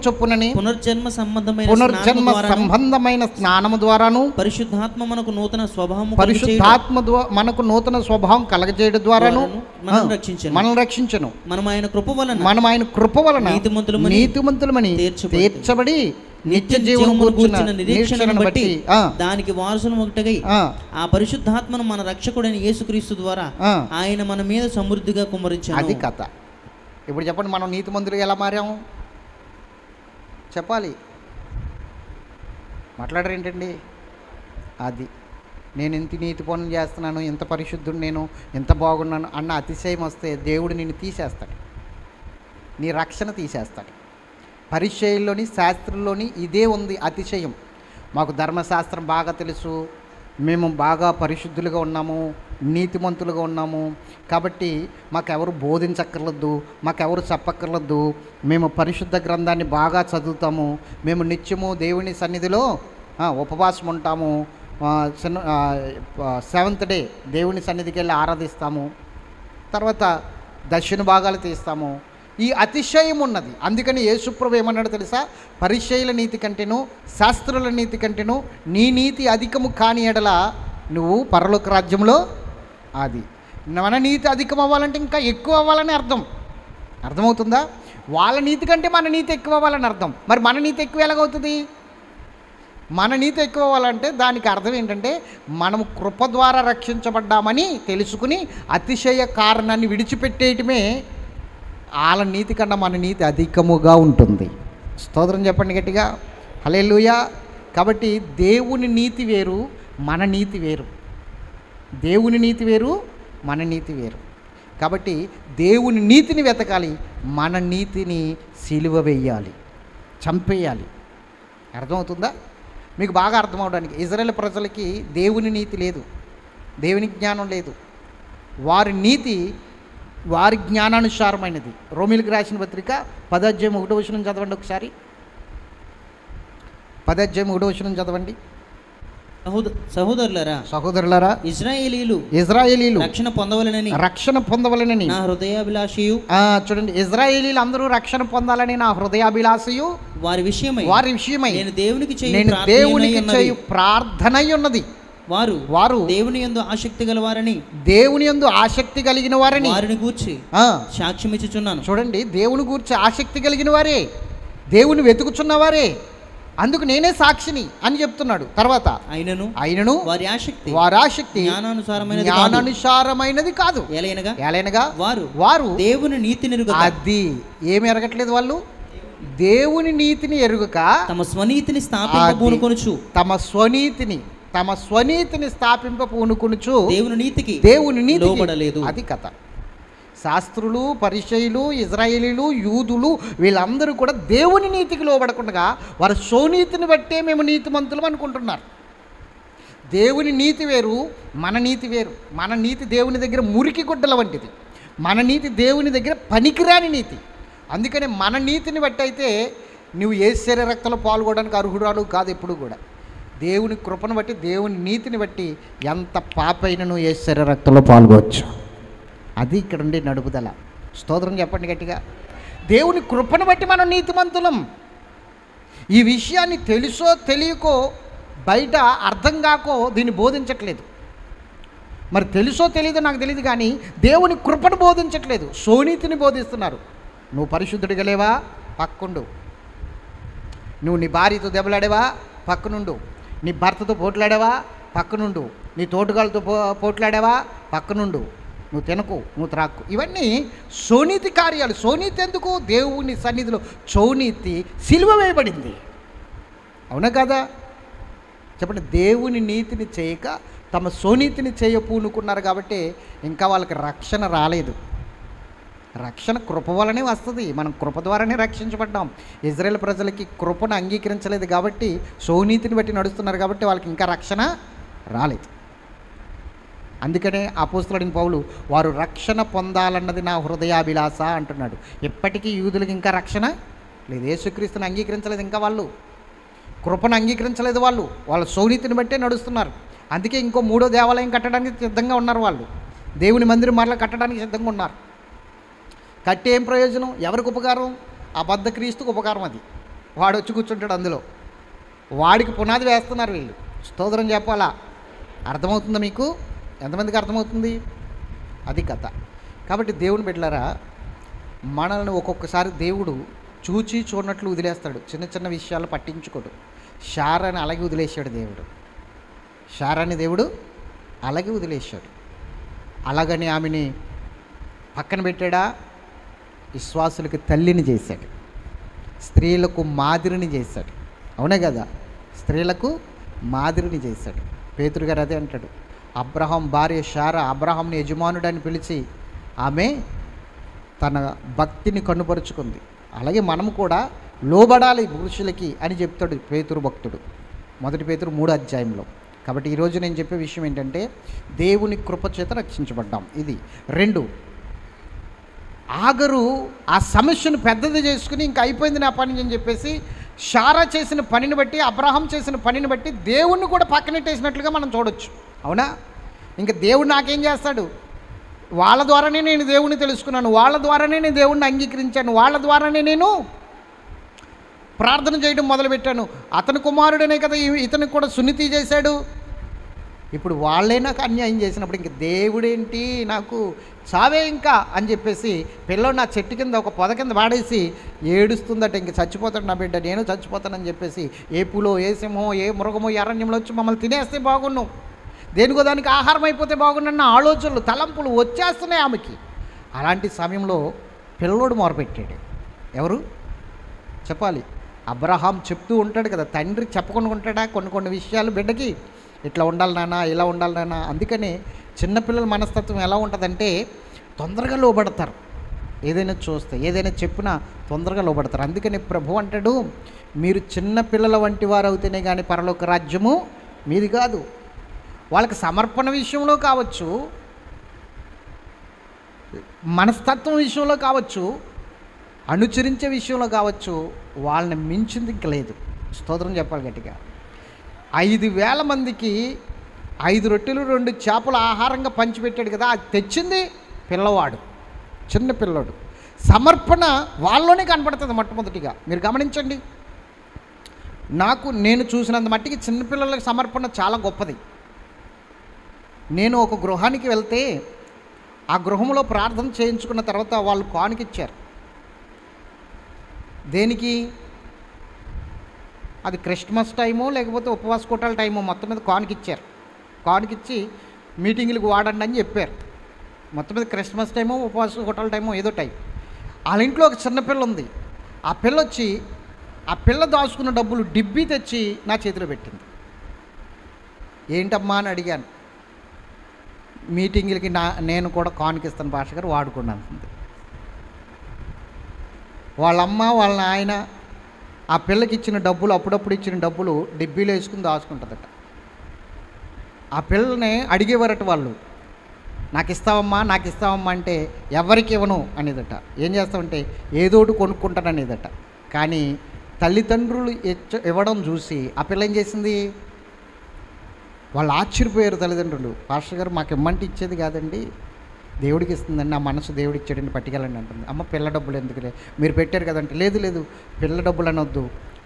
చొప్పుననే పునర్జన్మ సంబంధమైన స్నానము ద్వారాను పరిశుద్ధాత్మ మనకు నూతన స్వభావం కలగజేయడం ద్వారాను మనం రక్షించను. మనం ఆయన కృప వలన నీతిమంతులమని తీర్చబడి నిత్య జీవనం కూర్చున్న నిరీక్షణను బట్టి దానికి వారసులు ఒకటై ఆ పరిశుద్ధాత్మను మన రక్షకుడైన యేసుక్రీస్తు ద్వారా ఆయన మన మీద సమృద్ధిగా కుమ్మరించాడు. అది కథ. ఇప్పుడు చెప్పండి, మనం నీతిమంతులుగా ఎలా మారాము? చెప్పాలి. మాట్లాడరు ఏంటండి? అది నేను ఇంత నీతి పనులు చేస్తున్నాను, ఇంత పరిశుద్ధుడు, నేను ఎంత బాగున్నాను అన్న అతిశయం వస్తే దేవుడు నిన్ను తీసేస్తాడు, నీ రక్షణ తీసేస్తాడు. పరిచయంలోని శాస్త్రంలోని ఇదే ఉంది అతిశయం. మాకు ధర్మశాస్త్రం బాగా తెలుసు, మేము బాగా పరిశుద్ధులుగా ఉన్నాము, నీతిమంతులుగా ఉన్నాము, కాబట్టి మాకెవరు బోధించక్కర్లేదు, మాకెవరు చెప్పక్కర్లేదు, మేము పరిశుద్ధ గ్రంథాన్ని బాగా చదువుతాము, మేము నిత్యము దేవుని సన్నిధిలో ఉపవాసం ఉంటాము, 7th డే దేవుని సన్నిధికి వెళ్ళి ఆరాధిస్తాము, తర్వాత దక్షిణ భాగాలు తీస్తాము. ఈ అతిశయం ఉన్నది. అందుకని యేసుప్రభు ఏమన్నాడు తెలుసా? పరిచయుల నీతి కంటేను శాస్త్రుల నీతి కంటేను నీ నీతి అధికము కాని ఎడల నువ్వు పరలోక రాజ్యంలో. అది మన నీతి అధికం అవ్వాలంటే ఇంకా ఎక్కువ అవ్వాలని అర్థమవుతుందా? వాళ్ళ నీతి కంటే మన నీతి ఎక్కువ అవ్వాలని అర్థం. మరి మన నీతి ఎక్కువ ఎలాగవుతుంది? మన నీతి ఎక్కువ అవ్వాలంటే దానికి అర్థం ఏంటంటే మనము కృప ద్వారా రక్షించబడ్డామని తెలుసుకుని అతిశయ కారణాన్ని విడిచిపెట్టేయటమే. వాళ్ళ నీతి కన్నా మన నీతి అధికముగా ఉంటుంది. స్తోత్రం చెప్పండి గట్టిగా, హల్లెలూయా. కాబట్టి దేవుని నీతి వేరు, మన నీతి వేరు. దేవుని నీతి వేరు, మన నీతి వేరు. కాబట్టి దేవుని నీతిని వెతకాలి, మన నీతిని సిలువ వేయాలి, చంపేయాలి. అర్థమవుతుందా? మీకు బాగా అర్థం అవడానికి, ఇజ్రాయేల్ ప్రజలకి దేవుని నీతి లేదు, దేవుని జ్ఞానం లేదు. వారి నీతి వారి జ్ఞానానుసారమైనది. రోమీలకు రాసిన పత్రిక 10వ అధ్యాయం 1వ వచనం చదవండి ఒకసారి. 10వ అధ్యాయం 1వ వచనం చదవండి. సహోదరులారా, ఇజ్రాయేలీలు రక్షణ పొందవలనని నా హృదయాభిలాషయు. చూడండి, ఇజ్రాయేలీలు అందరూ రక్షణ పొందాలని నా హృదయాభిలాషయు వారి విషయమై నేను దేవునికి చేయు ప్రార్థనై ఉన్నది. వారు దేవుని యందు ఆసక్తి కలిగిన వారిని వారిని గూర్చి సాక్ష్యం ఇచ్చుచున్నాను. చూడండి, దేవుని గూర్చి ఆసక్తి కలిగిన వారే, దేవుని వెతుకుచున్నవారే, అందుకు నేనే సాక్షిని అని చెప్తున్నాడు. తర్వాత అయినను వారి ఆసక్తి జ్ఞానానుసారమైనది కాదు, ఏలైనగా వారు దేవుని నీతిని ఎరుగక. అది ఏమి ఎరగట్లేదు వాళ్ళు? దేవుని నీతిని ఎరుగక తమ స్వనీతిని తమ స్వనీతిని స్థాపింప పూనుకొనుచు దేవుని నీతికి దేవుని లోబడలేదు. అది కథ. శాస్త్రులు, పరిసయ్యులు, ఇజ్రాయేలీలు, యూదులు వీళ్ళందరూ కూడా దేవుని నీతికి లోబడకుండా వారి స్వనీతిని బట్టే మేము నీతిమంతులం అనుకుంటున్నారు. దేవుని నీతి వేరు, మన నీతి వేరు. మన నీతి దేవుని దగ్గర మురికి గుడ్డల వంటిది. మన నీతి దేవుని దగ్గర పనికిరాని నీతి. అందుకని మన నీతిని బట్టి అయితే నువ్వు ఏ శరీర రక్తంలో పాల్గొనడానికి అర్హురాలు కాదు. ఎప్పుడు కూడా దేవుని కృపను బట్టి, దేవుని నీతిని బట్టి ఎంత పాపైన నువ్వు ఏ శరీర రక్తంలో పాల్గొవచ్చు. అది ఇక్కడ ఉండే నడుపుదల. స్తోత్రం చెప్పండి గట్టిగా. దేవుని కృపను బట్టి మనం నీతిమంతులం. ఈ విషయాన్ని తెలుసో తెలియకో, బయట అర్థం కాకో దీన్ని బోధించట్లేదు. మరి తెలుసో తెలియదో నాకు తెలియదు, కానీ దేవుని కృపను బోధించట్లేదు, సోనీతిని బోధిస్తున్నారు. నువ్వు పరిశుద్ధుడిగా లేవా? పక్కుండు. నువ్వు నీ భార్యతో దెబ్బలాడేవా? పక్కనుండు. నీ భర్తతో పోట్లాడావా? పక్కనుండు. నీ తోటగాళ్ళతో పోట్లాడావా? పక్కనుండు. నువ్వు తినకు, నువ్వు త్రాక్కు. ఇవన్నీ సోనీతి కార్యాలు. సోనీతి ఎందుకు? దేవుని సన్నిధిలో చౌనీతి సిలువ వేయబడింది. అవునా కదా? చెప్పండి. దేవుని నీతిని చేయక తమ సోనీతిని చేయపూనుకున్నారు కాబట్టి ఇంకా వాళ్ళకి రక్షణ రాలేదు. రక్షణ కృప వలనే వస్తుంది. మనం కృప ద్వారానే రక్షించబడ్డాం. ఇజ్రాయేల్ ప్రజలకి కృపను అంగీకరించలేదు కాబట్టి, సోనీతిని బట్టి నడుస్తున్నారు కాబట్టి వాళ్ళకి ఇంకా రక్షణ రాలేదు. అందుకనే అపోస్తలుడైన పౌలు వారు రక్షణ పొందాలన్నది నా హృదయాభిలాష అంటున్నాడు. ఇప్పటికీ యూదులకు ఇంకా రక్షణ లేదు. యేసుక్రీస్తుని అంగీకరించలేదు ఇంకా వాళ్ళు. కృపను అంగీకరించలేదు వాళ్ళు. వాళ్ళ సోనీతిని బట్టే నడుస్తున్నారు. అందుకే ఇంకో 3వ దేవాలయం కట్టడానికి సిద్ధంగా ఉన్నారు వాళ్ళు. దేవుని మందిరం మరలా కట్టడానికి సిద్ధంగా ఉన్నారు. కట్టి ఏం ప్రయోజనం? ఎవరికి ఉపకారం? అబద్ధ క్రీస్తుకు ఉపకారం. అది వాడు వచ్చి కూర్చుంటాడు అందులో. వాడికి పునాది వేస్తున్నారు వీళ్ళు. స్తోత్రం చెప్పాలా? అర్థమవుతుందా మీకు? ఎంతమందికి అర్థమవుతుంది? అది కథ. కాబట్టి దేవుని బిడ్డలారా, మనల్ని ఒక్కొక్కసారి దేవుడు చూచి చూడనట్లు వదిలేస్తాడు. చిన్న చిన్న విషయాలు పట్టించుకోడు. శారాని అలాగే వదిలేశాడు దేవుడు. శారాని దేవుడు అలాగే వదిలేశాడు. అలాగని ఆమెని పక్కన పెట్టాడా? విశ్వాసులకు తల్లిని చేశాడు. స్త్రీలకు మాదిరిని చేశాడు. అవునే కదా? స్త్రీలకు మాదిరిని చేశాడు. పేతురు గారు అదే అంటాడు. అబ్రహాం భార్య శారా అబ్రహాంని యజమానుడని పిలిచి ఆమె తన భక్తిని కనుపరుచుకుంది. అలాగే మనము కూడా లోబడాలి పురుషులకి అని చెప్తాడు పేతురు భక్తుడు. 1 పేతురు 3వ అధ్యాయంలో. కాబట్టి ఈరోజు నేను చెప్పే విషయం ఏంటంటే, దేవుని కృప చేత రక్షించబడ్డాం. ఇది 2. ఆగరు ఆ సమస్యను పెద్దది చేసుకుని ఇంకా అయిపోయింది నా పని అని చెప్పేసి శారా చేసిన పనిని బట్టి, అబ్రహాం చేసిన పనిని బట్టి దేవుణ్ణి కూడా పక్కనెట్టేసినట్లుగా మనం చూడొచ్చు. అవునా? ఇంకా దేవుడు నాకేం చేస్తాడు? వాళ్ళ ద్వారానే నేను దేవుణ్ణి తెలుసుకున్నాను, వాళ్ళ ద్వారానే నేను దేవుణ్ణి అంగీకరించాను, వాళ్ళ ద్వారానే నేను ప్రార్థన చేయడం మొదలుపెట్టాను. అతని కుమారుడనే కదా ఇతనికి కూడా సున్నతి చేశాడు. ఇప్పుడు వాళ్ళే నాకు అన్యాయం చేసినప్పుడు ఇంక దేవుడేంటి, నాకు చావే ఇంకా అని చెప్పేసి పిల్లలు నా చెట్టు కింద ఒక పొద కింద వాడేసి ఏడుస్తుందట. ఇంక చచ్చిపోతాడు నా బిడ్డ, నేను చచ్చిపోతానని చెప్పేసి ఏ పులో, ఏ సింహమో, ఏ మృగమో, ఏ అరణ్యంలో వచ్చి మమ్మల్ని తినేస్తే బాగున్నాం, దేనికో దానికి ఆహారం అయిపోతే బాగుండన్న ఆలోచనలు, తలంపులు వచ్చేస్తున్నాయి ఆమెకి. అలాంటి సమయంలో పిల్లోడు మొరపెట్టాడు. ఎవరు చెప్పాలి? అబ్రహాం చెప్తూ ఉంటాడు కదా. తండ్రి చెప్పకుండా ఉంటాడా కొన్ని విషయాలు బిడ్డకి? ఇట్లా ఉండాలి నాన్న, ఇలా ఉండాలి నాన్న. అందుకనే చిన్నపిల్లల మనస్తత్వం ఎలా ఉంటుందంటే తొందరగా లోబడతారు. ఏదైనా చూస్తే, ఏదైనా చెప్పినా తొందరగా లోబడతారు. అందుకని ప్రభు అంటాడు, మీరు చిన్నపిల్లల వంటి వారు అవుతేనే కానీ పరలోక రాజ్యము మీది కాదు. వాళ్ళకి సమర్పణ విషయంలో కావచ్చు, మనస్తత్వం విషయంలో కావచ్చు, అనుసరించే విషయంలో కావచ్చు, వాళ్ళని మించింది ఇంక లేదు. స్తోత్రం చెప్పాలి గట్టిగా. 5,000 మందికి 5 రొట్టెలు 2 చేపలు ఆహారంగా పంచిపెట్టాడు కదా, అది తెచ్చింది పిల్లవాడు, చిన్న పిల్లోడు. సమర్పణ వాళ్ళలోనే కనపడుతుంది మొట్టమొదటిగా. మీరు గమనించండి. నేను చూసినంత మట్టికి చిన్నపిల్లలకి సమర్పణ చాలా గొప్పది. నేను ఒక గృహానికి వెళ్తే ఆ గృహంలో ప్రార్థన చేయించుకున్న తర్వాత వాళ్ళు కానుకిచ్చారు. దేనికి? అది క్రిస్మస్ టైమో లేకపోతే ఉపవాస కూటాల టైమో మొత్తం మీద కానుకిచ్చారు. కానుకిచ్చి మీటింగులకు వాడండి అని చెప్పారు. మొత్తం మీద క్రిస్మస్ టైమో ఉపవాస కూటాల టైమో ఏదో టైం. వాళ్ళ ఇంట్లో ఒక చిన్నపిల్ల ఉంది. ఆ పిల్ల వచ్చి ఆ పిల్ల దాచుకున్న డబ్బులు డిబ్బీ తెచ్చి నా చేతిలో పెట్టింది. ఏంటమ్మా అని అడిగాను. మీటింగులకి నేను కూడా కానుకిస్తాను భాష గారు, వాడుకున్నాను. వాళ్ళమ్మ వాళ్ళ నాయన ఆ పిల్లకి ఇచ్చిన డబ్బులు, అప్పుడప్పుడు ఇచ్చిన డబ్బులు డిబ్బీలో వేసుకుని దాచుకుంటుందట. ఆ పిల్లని అడిగేవారట వాళ్ళు, నాకు ఇస్తావమ్మా నాకు ఇస్తావమ్మా అంటే ఎవరికి ఇవ్వను అనేదట. ఏం చేస్తామంటే ఏదోటి కొనుక్కుంటాను అనేదట. కానీ తల్లిదండ్రులు ఇవ్వడం చూసి ఆ పిల్ల ఏం చేసింది, వాళ్ళు ఆశ్చర్యపోయారు తల్లిదండ్రులు. పాస్టర్ గారు మాకు ఇమ్మంటే ఇచ్చేది కాదండి, దేవుడికి ఇస్తుందండి, నా మనసు దేవుడికి ఇచ్చాడండి, పట్టుకెళ్ళండి అంటుంది. అమ్మ పిల్ల డబ్బులు ఎందుకులే, మీరు పెట్టారు కదంటే, లేదు లేదు పిల్ల డబ్బులు అనొద్దు,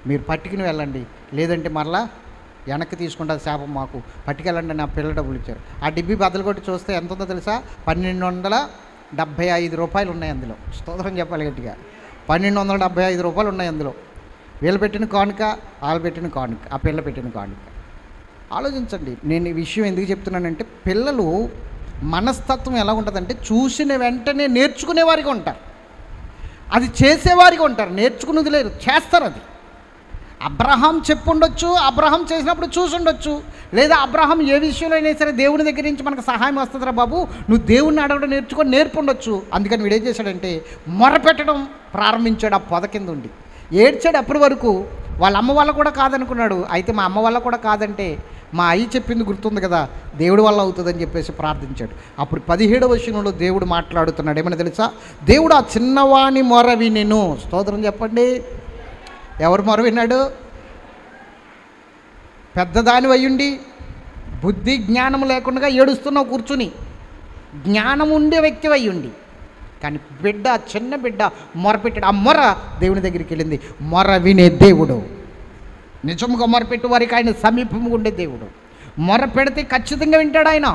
మీరు పట్టుకుని వెళ్ళండి, లేదంటే మరలా వెనక్కి తీసుకుంటే శాపం, మాకు పట్టుకెళ్ళండి, నా పిల్ల డబ్బులు ఇచ్చారు. ఆ డిబ్బీ బద్దలు కొట్టి చూస్తే ఎంత ఉందో తెలుసా, 1275 రూపాయలు ఉన్నాయి అందులో. స్తోత్రం చెప్పాలి గట్టిగా, 1275 రూపాయలు ఉన్నాయి అందులో. వీళ్ళు పెట్టిన కానుక, వాళ్ళు పెట్టిన కానుక, ఆ పిల్ల పెట్టిన కానుక. ఆలోచించండి. నేను ఈ విషయం ఎందుకు చెప్తున్నానంటే, పిల్లలు మనస్తత్వం ఎలా ఉంటుందంటే చూసిన వెంటనే నేర్చుకునేవారిగా ఉంటారు, అది చేసేవారిగా ఉంటారు. నేర్చుకున్నది లేదు, చేస్తారు. అది అబ్రహాం చెప్పుండొచ్చు, అబ్రహాం చేసినప్పుడు చూసుండొచ్చు, లేదా అబ్రహాం ఏ విషయంలో అయినా సరే దేవుని దగ్గర నుంచి మనకు సహాయం వస్తుందిరా బాబు, నువ్వు దేవుణ్ణి అడగడం నేర్చుకొని నేర్పుండొచ్చు. అందుకని వీడేం చేశాడంటే మొరపెట్టడం ప్రారంభించాడు. ఆ పొద కింద ఉండి ఏడ్చాడు. అప్పటి వరకు వాళ్ళ అమ్మ వల్ల కూడా కాదనుకున్నాడు. అయితే మా అమ్మ వల్ల కూడా కాదంటే మా అయ్యి చెప్పింది గుర్తుంది కదా, దేవుడి వల్ల అవుతుందని చెప్పేసి ప్రార్థించాడు. అప్పుడు 17వ వచనంలో దేవుడు మాట్లాడుతున్నాడు. ఏమని తెలుసా, దేవుడు ఆ చిన్నవాని మొర వినెను. స్తోత్రం చెప్పండి. ఎవరు మొర విన్నాడు? పెద్దదాని అయ్యుండి బుద్ధి జ్ఞానం లేకుండా ఏడుస్తున్నావు కూర్చుని, జ్ఞానం ఉండే వ్యక్తి అయ్యుండి, కానీ బిడ్డ, చిన్న బిడ్డ మొరపెట్టాడు. ఆ మొర దేవుని దగ్గరికి వెళ్ళింది. మొర వినే దేవుడు, నిజంగా మొరపెట్టు వారికి ఆయన సమీపంగా ఉండే దేవుడు. మొర పెడితే ఖచ్చితంగా వింటాడు ఆయన.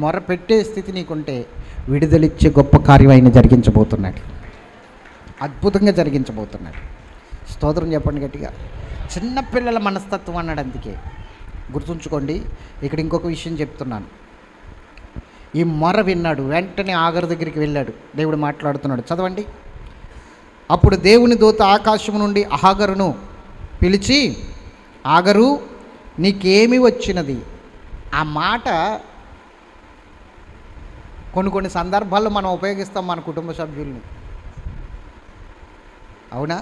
మొరపెట్టే స్థితి నీకుంటే విడుదలిచ్చే గొప్ప కార్యం ఆయన జరిగించబోతున్నాడు, అద్భుతంగా జరిగించబోతున్నాడు. స్తోత్రం చెప్పండి గట్టిగా. చిన్నపిల్లల మనస్తత్వం అన్నాడు. అందుకే గుర్తుంచుకోండి. ఇక్కడ ఇంకొక విషయం చెప్తున్నాను. ఈ మొర విన్నాడు, వెంటనే ఆగరు దగ్గరికి వెళ్ళాడు. దేవుడు మాట్లాడుతున్నాడు, చదవండి. అప్పుడు దేవుని దూత ఆకాశం నుండి ఆగరును పిలిచి, ఆగరు నీకేమి వచ్చినది. ఆ మాట కొన్ని సందర్భాల్లో మనం ఉపయోగిస్తాం మన కుటుంబ సభ్యుల్ని. అవునా,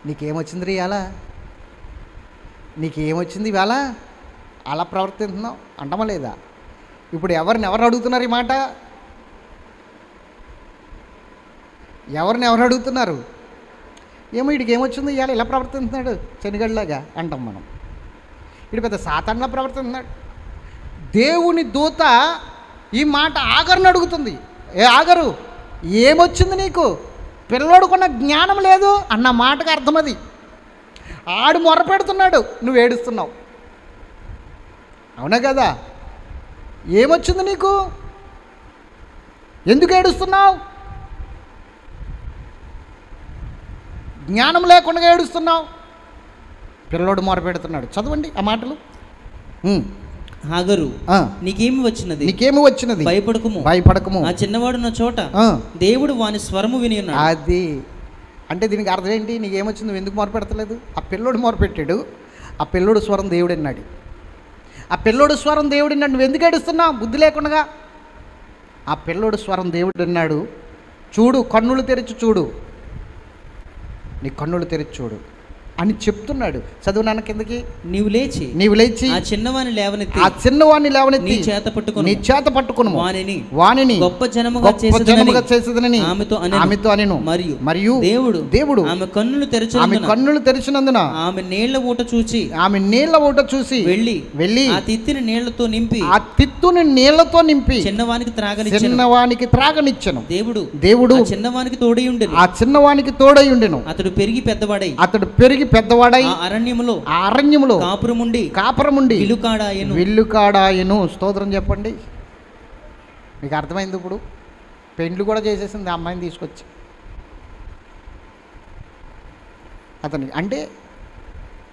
నీకేమొచ్చింది రీ ఇవాళ, నీకేమొచ్చింది ఇవాళ, అలా ప్రవర్తిస్తున్నావు అంటమా లేదా? ఇప్పుడు ఎవరు అడుగుతున్నారు ఈ మాట? ఎవరు అడుగుతున్నారు? ఏమో వీడికి ఏమొచ్చింది ఇవాళ, ఇలా ప్రవర్తిస్తున్నాడు శనిగడిలాగా అంటాం మనం. వీడు పెద్ద సాతాన్లా ప్రవర్తిస్తున్నాడు. దేవుని దూత ఈ మాట ఆగరుని అడుగుతుంది. ఏ ఆగరు, ఏమొచ్చింది నీకు, పిల్లోడుకున్న జ్ఞానం లేదు అన్న మాటకు అర్థం అది. ఆడు మొర పెడుతున్నాడు, నువ్వు ఏడుస్తున్నావు. అవునా కదా? ఏమొచ్చింది నీకు, ఎందుకు ఏడుస్తున్నావు, జ్ఞానం లేకుండా ఏడుస్తున్నావు. పిల్లోడు మొర పెడుతున్నాడు. చదవండి ఆ మాటలు. హాగరు నీకేమి వచ్చినది, నీకేమి వచ్చినది, భయపడకము, ఆ చిన్నవాడున్న చోట దేవుడు వాని స్వరము విని ఉన్నాడు. అది అంటే దీనికి అర్థం ఏంటి? నీకేమొచ్చింది, నువ్వు ఎందుకు మొరపెడతలేదు? ఆ పిల్లోడు మొరపెట్టాడు, ఆ పిల్లోడు స్వరం దేవుడు అన్నాడు. ఆ పిల్లోడు స్వరం దేవుడు అన్నాడు, నువ్వు ఎందుకు ఏడుస్తున్నావు బుద్ధి లేకుండా? ఆ పిల్లోడు స్వరం దేవుడు అన్నాడు. చూడు, కన్నులు తెరిచి చూడు, నీ కన్నులు తెరిచి చూడు అని చెప్తున్నాడు. చదువు నాన్న కిందకి. నీవు లేచి ఆ చిన్నవాని లేవనెత్తి నీ చేత పట్టుకును వానిని గొప్ప జనముగా చేసేదనని ఆమెతో అనెను. మరియు దేవుడు ఆమె కన్నులు తెరిచినందున ఆమె నీళ్ల ఊట చూసి వెళ్ళి ఆ తిత్తుని నీళ్లతో నింపి చిన్నవానికి త్రాగనిచ్చెను. దేవుడు ఆ చిన్నవానికి తోడై ఉండెను. అతడు పెరిగి పెద్దవాడై అరణ్యములో కాపురముండి విల్లుకాడాయను. స్తోత్రం చెప్పండి. మీకు అర్థమైంది? ఇప్పుడు పెండ్లు కూడా చేసేసింది ఆ అమ్మాయిని తీసుకొచ్చి. అతనికి అంటే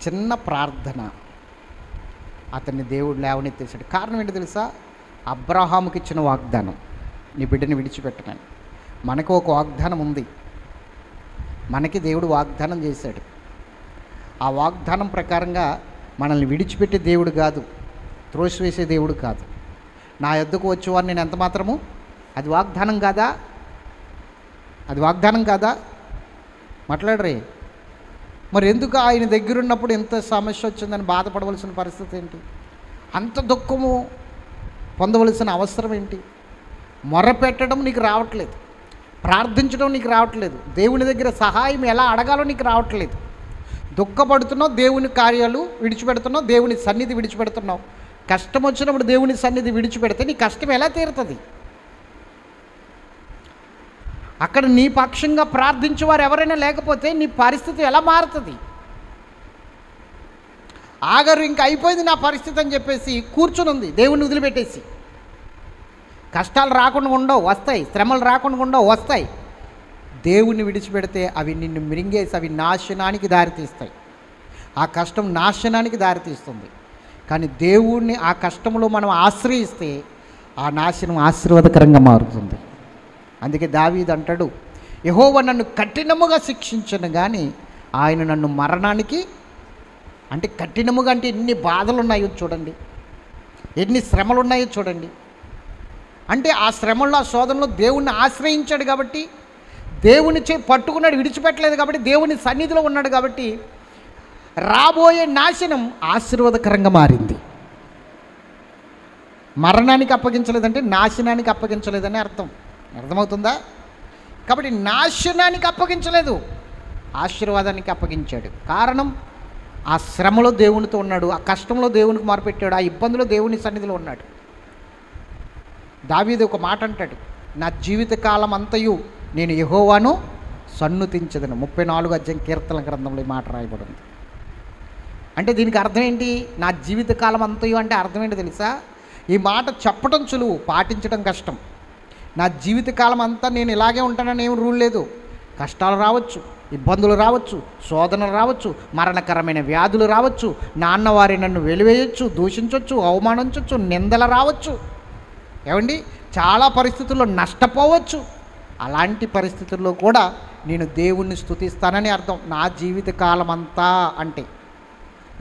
చిన్న ప్రార్థన, అతన్ని దేవుడు లేవనెత్తేసాడు. కారణం ఏంటి తెలుసా? అబ్రహాముకి ఇచ్చిన వాగ్దానం, నీ బిడ్డని విడిచిపెట్టనని. మనకు ఒక వాగ్దానం ఉంది, మనకి దేవుడు వాగ్దానం చేశాడు. ఆ వాగ్దానం ప్రకారంగా మనల్ని విడిచిపెట్టే దేవుడు కాదు, త్రోసివేసే దేవుడు కాదు. నా యొద్దకు వచ్చేవారు నేను ఎంత మాత్రము, అది వాగ్దానం కాదా? అది వాగ్దానం కాదా? మాట్లాడరే. మరి ఎందుకు ఆయన దగ్గర ఉన్నప్పుడు ఎంత సమస్య వచ్చిందని బాధపడవలసిన పరిస్థితి ఏంటి? అంత దుఃఖము పొందవలసిన అవసరం ఏంటి? మొర్రపెట్టడం నీకు రావట్లేదు, ప్రార్థించడం నీకు రావట్లేదు, దేవుని దగ్గర సహాయం ఎలా అడగాలో నీకు రావట్లేదు. దుఃఖపడుతున్నావు, దేవుని కార్యాలు విడిచిపెడుతున్నావు, దేవుని సన్నిధి విడిచిపెడుతున్నావు. కష్టం వచ్చినప్పుడు దేవుని సన్నిధి విడిచిపెడితే నీ కష్టం ఎలా తీరుతుంది? అక్కడ నీ పక్షంగా ప్రార్థించేవారు ఎవరైనా లేకపోతే నీ పరిస్థితి ఎలా మారుతుంది? ఆగరు ఇంక అయిపోయింది నా పరిస్థితి అని చెప్పేసి కూర్చుని ఉంది, దేవుణ్ణి వదిలిపెట్టేసి. కష్టాలు రాకుండా ఉండవు, వస్తాయి. శ్రమలు రాకుండా ఉండవు, వస్తాయి. దేవుణ్ణి విడిచిపెడితే అవి నిన్ను మిరింగేసి అవి నాశనానికి దారితీస్తాయి. ఆ కష్టం నాశనానికి దారితీస్తుంది. కానీ దేవుణ్ణి ఆ కష్టంలో మనం ఆశ్రయిస్తే ఆ నాశనం ఆశీర్వాదకరంగా మారుతుంది. అందుకే దావీదు అంటాడు, యెహోవా నన్ను కఠినముగా శిక్షించను కానీ ఆయన నన్ను మరణానికి, అంటే కఠినముగా అంటే ఎన్ని బాధలు ఉన్నాయో చూడండి, ఎన్ని శ్రమలు ఉన్నాయో చూడండి. అంటే ఆ శ్రమల్లో ఆ శోధనలో దేవుణ్ణి ఆశ్రయించాడు కాబట్టి, దేవుని పట్టుకున్నాడు, విడిచిపెట్టలేదు కాబట్టి, దేవుని సన్నిధిలో ఉన్నాడు కాబట్టి రాబోయే నాశనం ఆశీర్వాదకరంగా మారింది. మరణానికి అప్పగించలేదంటే నాశనానికి అప్పగించలేదని అర్థం. అర్థమవుతుందా? కాబట్టి నాశనానికి అప్పగించలేదు, ఆశీర్వాదానికి అప్పగించాడు. కారణం ఆ శ్రమలో దేవునితో ఉన్నాడు, ఆ కష్టంలో దేవునికి మొరపెట్టాడు, ఆ ఇబ్బందిలో దేవుని సన్నిధిలో ఉన్నాడు. దావీదు ఒక మాట అంటాడు, నా జీవితకాలం అంతయు నేను యెహోవాను సన్నుతించదను. 34 కీర్తన గ్రంథంలో ఈ మాట రాయబడింది. అంటే దీనికి అర్థం ఏంటి? నా జీవితకాలం అంతయు అంటే అర్థం ఏంటి తెలుసా? ఈ మాట చెప్పడం సులువు, పాటించడం కష్టం. నా జీవితకాలం అంతా నేను ఇలాగే ఉంటానని ఏం రూల్ లేదు. కష్టాలు రావచ్చు, ఇబ్బందులు రావచ్చు, శోధనలు రావచ్చు, మరణకరమైన వ్యాధులు రావచ్చు, నాన్నవారి నన్ను వెలివేయచ్చు, దూషించవచ్చు, అవమానించవచ్చు, నిందలు రావచ్చు. ఏమండి, చాలా పరిస్థితుల్లో నష్టపోవచ్చు. అలాంటి పరిస్థితుల్లో కూడా నేను దేవుణ్ణి స్తుతిస్తానని అర్థం. నా జీవితకాలం అంతా అంటే,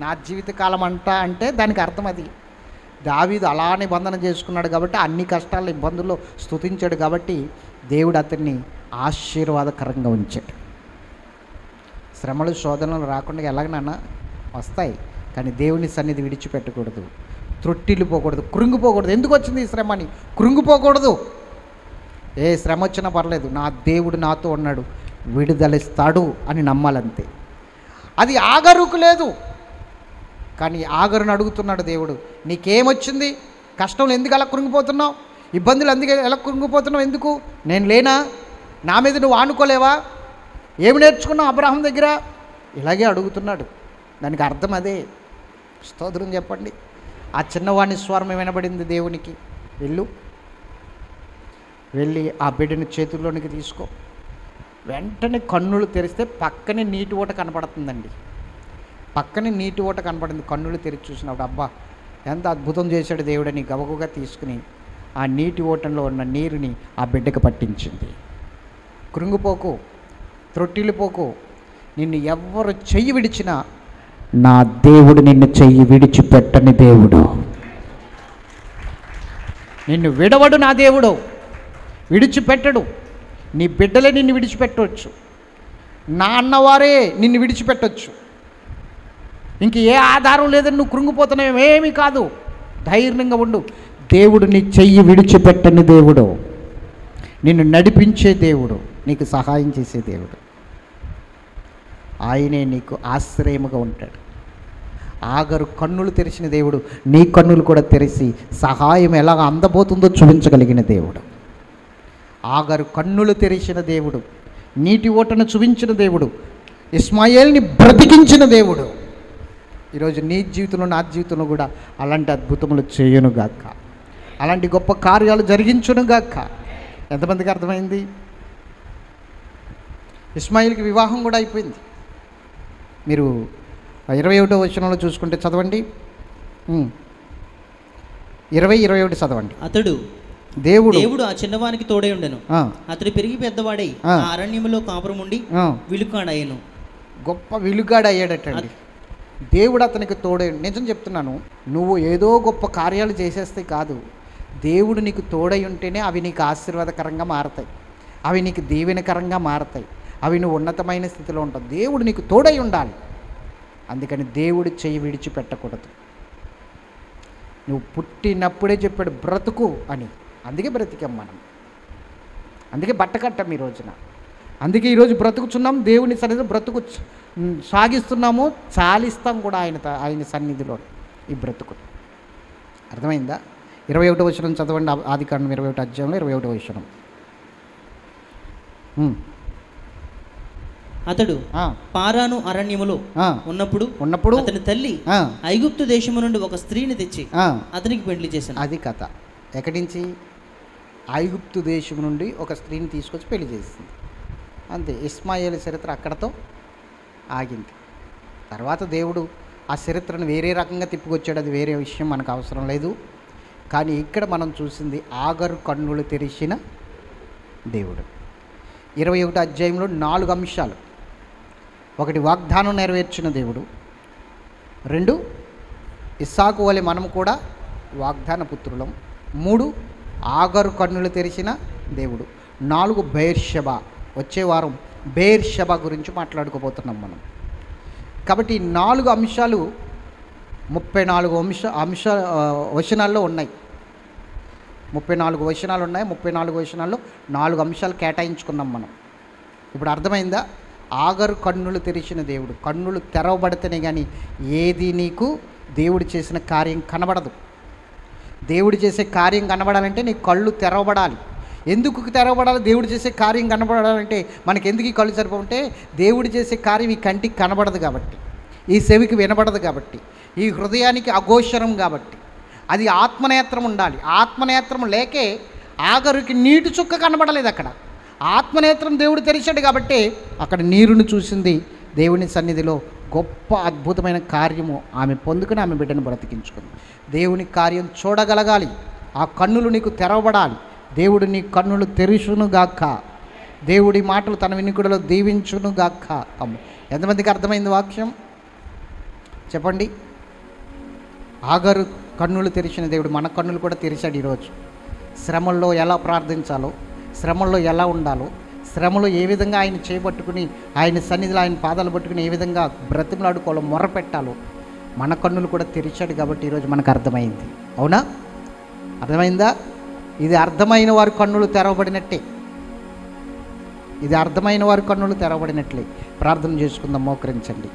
నా జీవితకాలం అంతా అంటే దానికి అర్థం అది. దావీదు అలా నిబంధన చేసుకున్నాడు కాబట్టి, అన్ని కష్టాల ఇబ్బందుల్లో స్తుతించాడు కాబట్టి దేవుడు అతన్ని ఆశీర్వాదకరంగా ఉంచాడు. శ్రమలు శోధనలు రాకుండా ఎలాగనన్నా వస్తాయి, కానీ దేవుని సన్నిధి విడిచిపెట్టకూడదు, త్రొట్టిల్లిపోకూడదు, కృంగిపోకూడదు. ఎందుకు వచ్చింది ఈ శ్రమ అని కృంగిపోకూడదు. ఏ శ్రమ వచ్చినా పర్లేదు, నా దేవుడు నాతో ఉన్నాడు, విడుదలిస్తాడు అని నమ్మాలంతే. అది ఆగరుకు లేదు, కానీ ఆగరుని అడుగుతున్నాడు దేవుడు, నీకేమొచ్చింది? కష్టంలో ఎందుకు అలా కృంగిపోతున్నావు? ఇబ్బందులు ఎందుకు ఎలా కృంగిపోతున్నావు? ఎందుకు? నేను లేనా? నా మీద నువ్వు ఆనుకోలేవా? ఏమి నేర్చుకున్నావు అబ్రహాం దగ్గర? ఇలాగే అడుగుతున్నాడు. దానికి అర్థం అదే. స్తోత్రం చెప్పండి. ఆ చిన్నవాణి స్వరం వినబడింది దేవునికి, వెళ్ళి ఆ బిడ్డని చేతుల్లోనికి తీసుకో. వెంటనే కన్నులు తెరిస్తే పక్కనే నీటి ఊట కనపడుతుందండి. పక్కనే నీటి ఊట కనపడింది. కన్నులు తెరిచి చూసినప్పుడు అబ్బా ఎంత అద్భుతం చేశాడు దేవుడని గబగబగా తీసుకుని ఆ నీటి ఊటంలో ఉన్న నీరుని ఆ బిడ్డకు పట్టించింది. కృంగిపోకు, త్రొట్టిల్లిపోకు. నిన్ను ఎవరు చెయ్యి విడిచినా నా దేవుడు నిన్ను చెయ్యి విడిచిపెట్టని దేవుడు. నిన్ను విడవడు నా దేవుడు, విడిచిపెట్టడు. నీ బిడ్డలే నిన్ను విడిచిపెట్టవచ్చు, నా అన్నవారే నిన్ను విడిచిపెట్టవచ్చు. ఇంక ఏ ఆధారం లేదని నువ్వు కృంగిపోతున్నావు, ఏమీ కాదు, ధైర్యంగా ఉండు. దేవుడు నీ చెయ్యి విడిచిపెట్టని దేవుడు, నిన్ను నడిపించే దేవుడు, నీకు సహాయం చేసే దేవుడు. ఆయనే నీకు ఆశ్రయముగా ఉంటాడు. ఆగరు కన్నులు తెరిచిన దేవుడు నీ కన్నులు కూడా తెరిచి సహాయం ఎలా అందబోతుందో చూపించగలిగిన దేవుడు. ఆగరు కన్నులు తెరిచిన దేవుడు, నీటి ఓటను చూపించిన దేవుడు, ఇస్మాయేల్ని బ్రతికించిన దేవుడు ఈరోజు నీ జీవితంలో నా జీవితంలో కూడా అలాంటి అద్భుతములు చేయనుగాక, అలాంటి గొప్ప కార్యాలు జరిగించునుగాక. ఎంతమందికి అర్థమైంది? ఇస్మాయిల్కి వివాహం కూడా అయిపోయింది. మీరు 21వ వచనంలో చూసుకుంటే చదవండి, 20-21 చదవండి. అతడు దేవుడు ఆ చిన్నవానికి తోడై ఉండెను. అతడు పెరిగి పెద్దవాడై ఆ అరణ్యములో కాపురం ఉండి విలుకాడయ్యను. గొప్ప విలుగాడు అయ్యాడటండి. దేవుడు అతనికి తోడై, నిజం చెప్తున్నాను, నువ్వు ఏదో గొప్ప కార్యాలు చేసేస్తే కాదు, దేవుడు నీకు తోడై ఉంటేనే అవి నీకు ఆశీర్వాదకరంగా మారతాయి, అవి నీకు దీవెనకరంగా మారతాయి, అవి నువ్వు ఉన్నతమైన స్థితిలో ఉంటావు. దేవుడు నీకు తోడై ఉండాలి. అందుకని దేవుడు చెయ్యి విడిచిపెట్టకూడదు. నువ్వు పుట్టినప్పుడే చెప్పాడు బ్రతుకు అని, అందుకే బ్రతికాం మనం, అందుకే బట్ట కట్టాం ఈ రోజున, అందుకే ఈరోజు బ్రతుకుచున్నాం, దేవుని సన్నిధిలో బ్రతుకు సాగిస్తున్నాము, చాలిస్తాం కూడా ఆయన సన్నిధిలో ఈ బ్రతుకు. అర్థమైందా? 21వ వచనం చదవండి, ఆదికాండం 21వ అధ్యాయంలో 21వ వచనం. అతడు పారాను అరణ్యములో ఉన్నప్పుడు అతని తల్లి ఐగుప్తు దేశము నుండి ఒక స్త్రీని తెచ్చి అతనికి పెళ్లి చేశాను. అది కథ. ఎక్కడి నుంచి? ఐగుప్తు దేశం నుండి ఒక స్త్రీని తీసుకొచ్చి పెళ్లి చేసింది. అంతే. ఇస్మాయేలు చరిత్ర అక్కడతో ఆగింది. తర్వాత దేవుడు ఆ చరిత్రను వేరే రకంగా తిప్పుకొచ్చాడు, అది వేరే విషయం, మనకు అవసరం లేదు. కానీ ఇక్కడ మనం చూసింది ఆగరు కన్నులు తెరిచిన దేవుడు. 21వ అధ్యాయంలో 4 అంశాలు. 1, వాగ్దానం నెరవేర్చిన దేవుడు. 2, ఇస్సాకు వలె మనం కూడా వాగ్దాన పుత్రులం. 3, ఆగరు కన్నులు తెరిచిన దేవుడు. 4, బెయేర్షెబా. వచ్చే వారం బెయేర్షెబా గురించి మాట్లాడుకోబోతున్నాం మనం. కాబట్టి ఈ 4 అంశాలు 34 వచనాల్లో ఉన్నాయి. 34 వచనాలు ఉన్నాయి. 34 వచనాల్లో 4 అంశాలు కేటాయించుకున్నాం మనం. ఇప్పుడు అర్థమైందా? ఆగరు కన్నులు తెరిచిన దేవుడు. కన్నులు తెరవబడితేనే కానీ ఏది నీకు దేవుడు చేసిన కార్యం కనబడదు. దేవుడు చేసే కార్యం కనబడాలంటే నీ కళ్ళు తెరవబడాలి. ఎందుకు తెరవబడాలి? దేవుడు చేసే కార్యం కనబడాలంటే మనకి ఎందుకు ఈ కళ్ళు సరిపోతే, దేవుడు చేసే కార్యం ఈ కంటికి కనబడదు కాబట్టి, ఈ చెవికి వినబడదు కాబట్టి, ఈ హృదయానికి అగోచరం కాబట్టి, అది ఆత్మనేత్రం ఉండాలి. ఆత్మనేత్రం లేకే ఆగరుకి నీటి చుక్క కనబడలేదు. అక్కడ ఆత్మనేత్రం దేవుడు తెరిచాడు కాబట్టి అక్కడ నీరును చూసింది. దేవుని సన్నిధిలో గొప్ప అద్భుతమైన కార్యము ఆమె పొందుకుని ఆమె బిడ్డను బ్రతికించుకుంది. దేవుని కార్యం చూడగలగాలి. ఆ కన్నులు నీకు తెరవబడాలి. దేవుడు నీ కన్నులు తెరుచునుగాక. దేవుడి మాటలు తన వినికుడిలో దీవించునుగాక. ఎంతమందికి అర్థమైంది వాక్యం? చెప్పండి. ఆగరు కన్నులు తెరిచిన దేవుడు మన కన్నులు కూడా తెరిచాడు. ఈరోజు శ్రమల్లో ఎలా ప్రార్థించాలో, శ్రమల్లో ఎలా ఉండాలో, శ్రమలో ఏ విధంగా ఆయన చేపట్టుకుని ఆయన సన్నిధిలో ఆయన పాదాలు పట్టుకుని ఏ విధంగా బ్రతిమలాడుకోవాలో, మొర్ర పెట్టాలో మన కన్నులు కూడా తెరిచాడు. కాబట్టి ఈరోజు మనకు అర్థమైంది. అవునా? అర్థమైందా? ఇది అర్థమైన వారి కన్నులు తెరవబడినట్టే. ఇది అర్థమైన వారి కన్నులు తెరవబడినట్లే. ప్రార్థన చేసుకుందాం. మోకరించండి.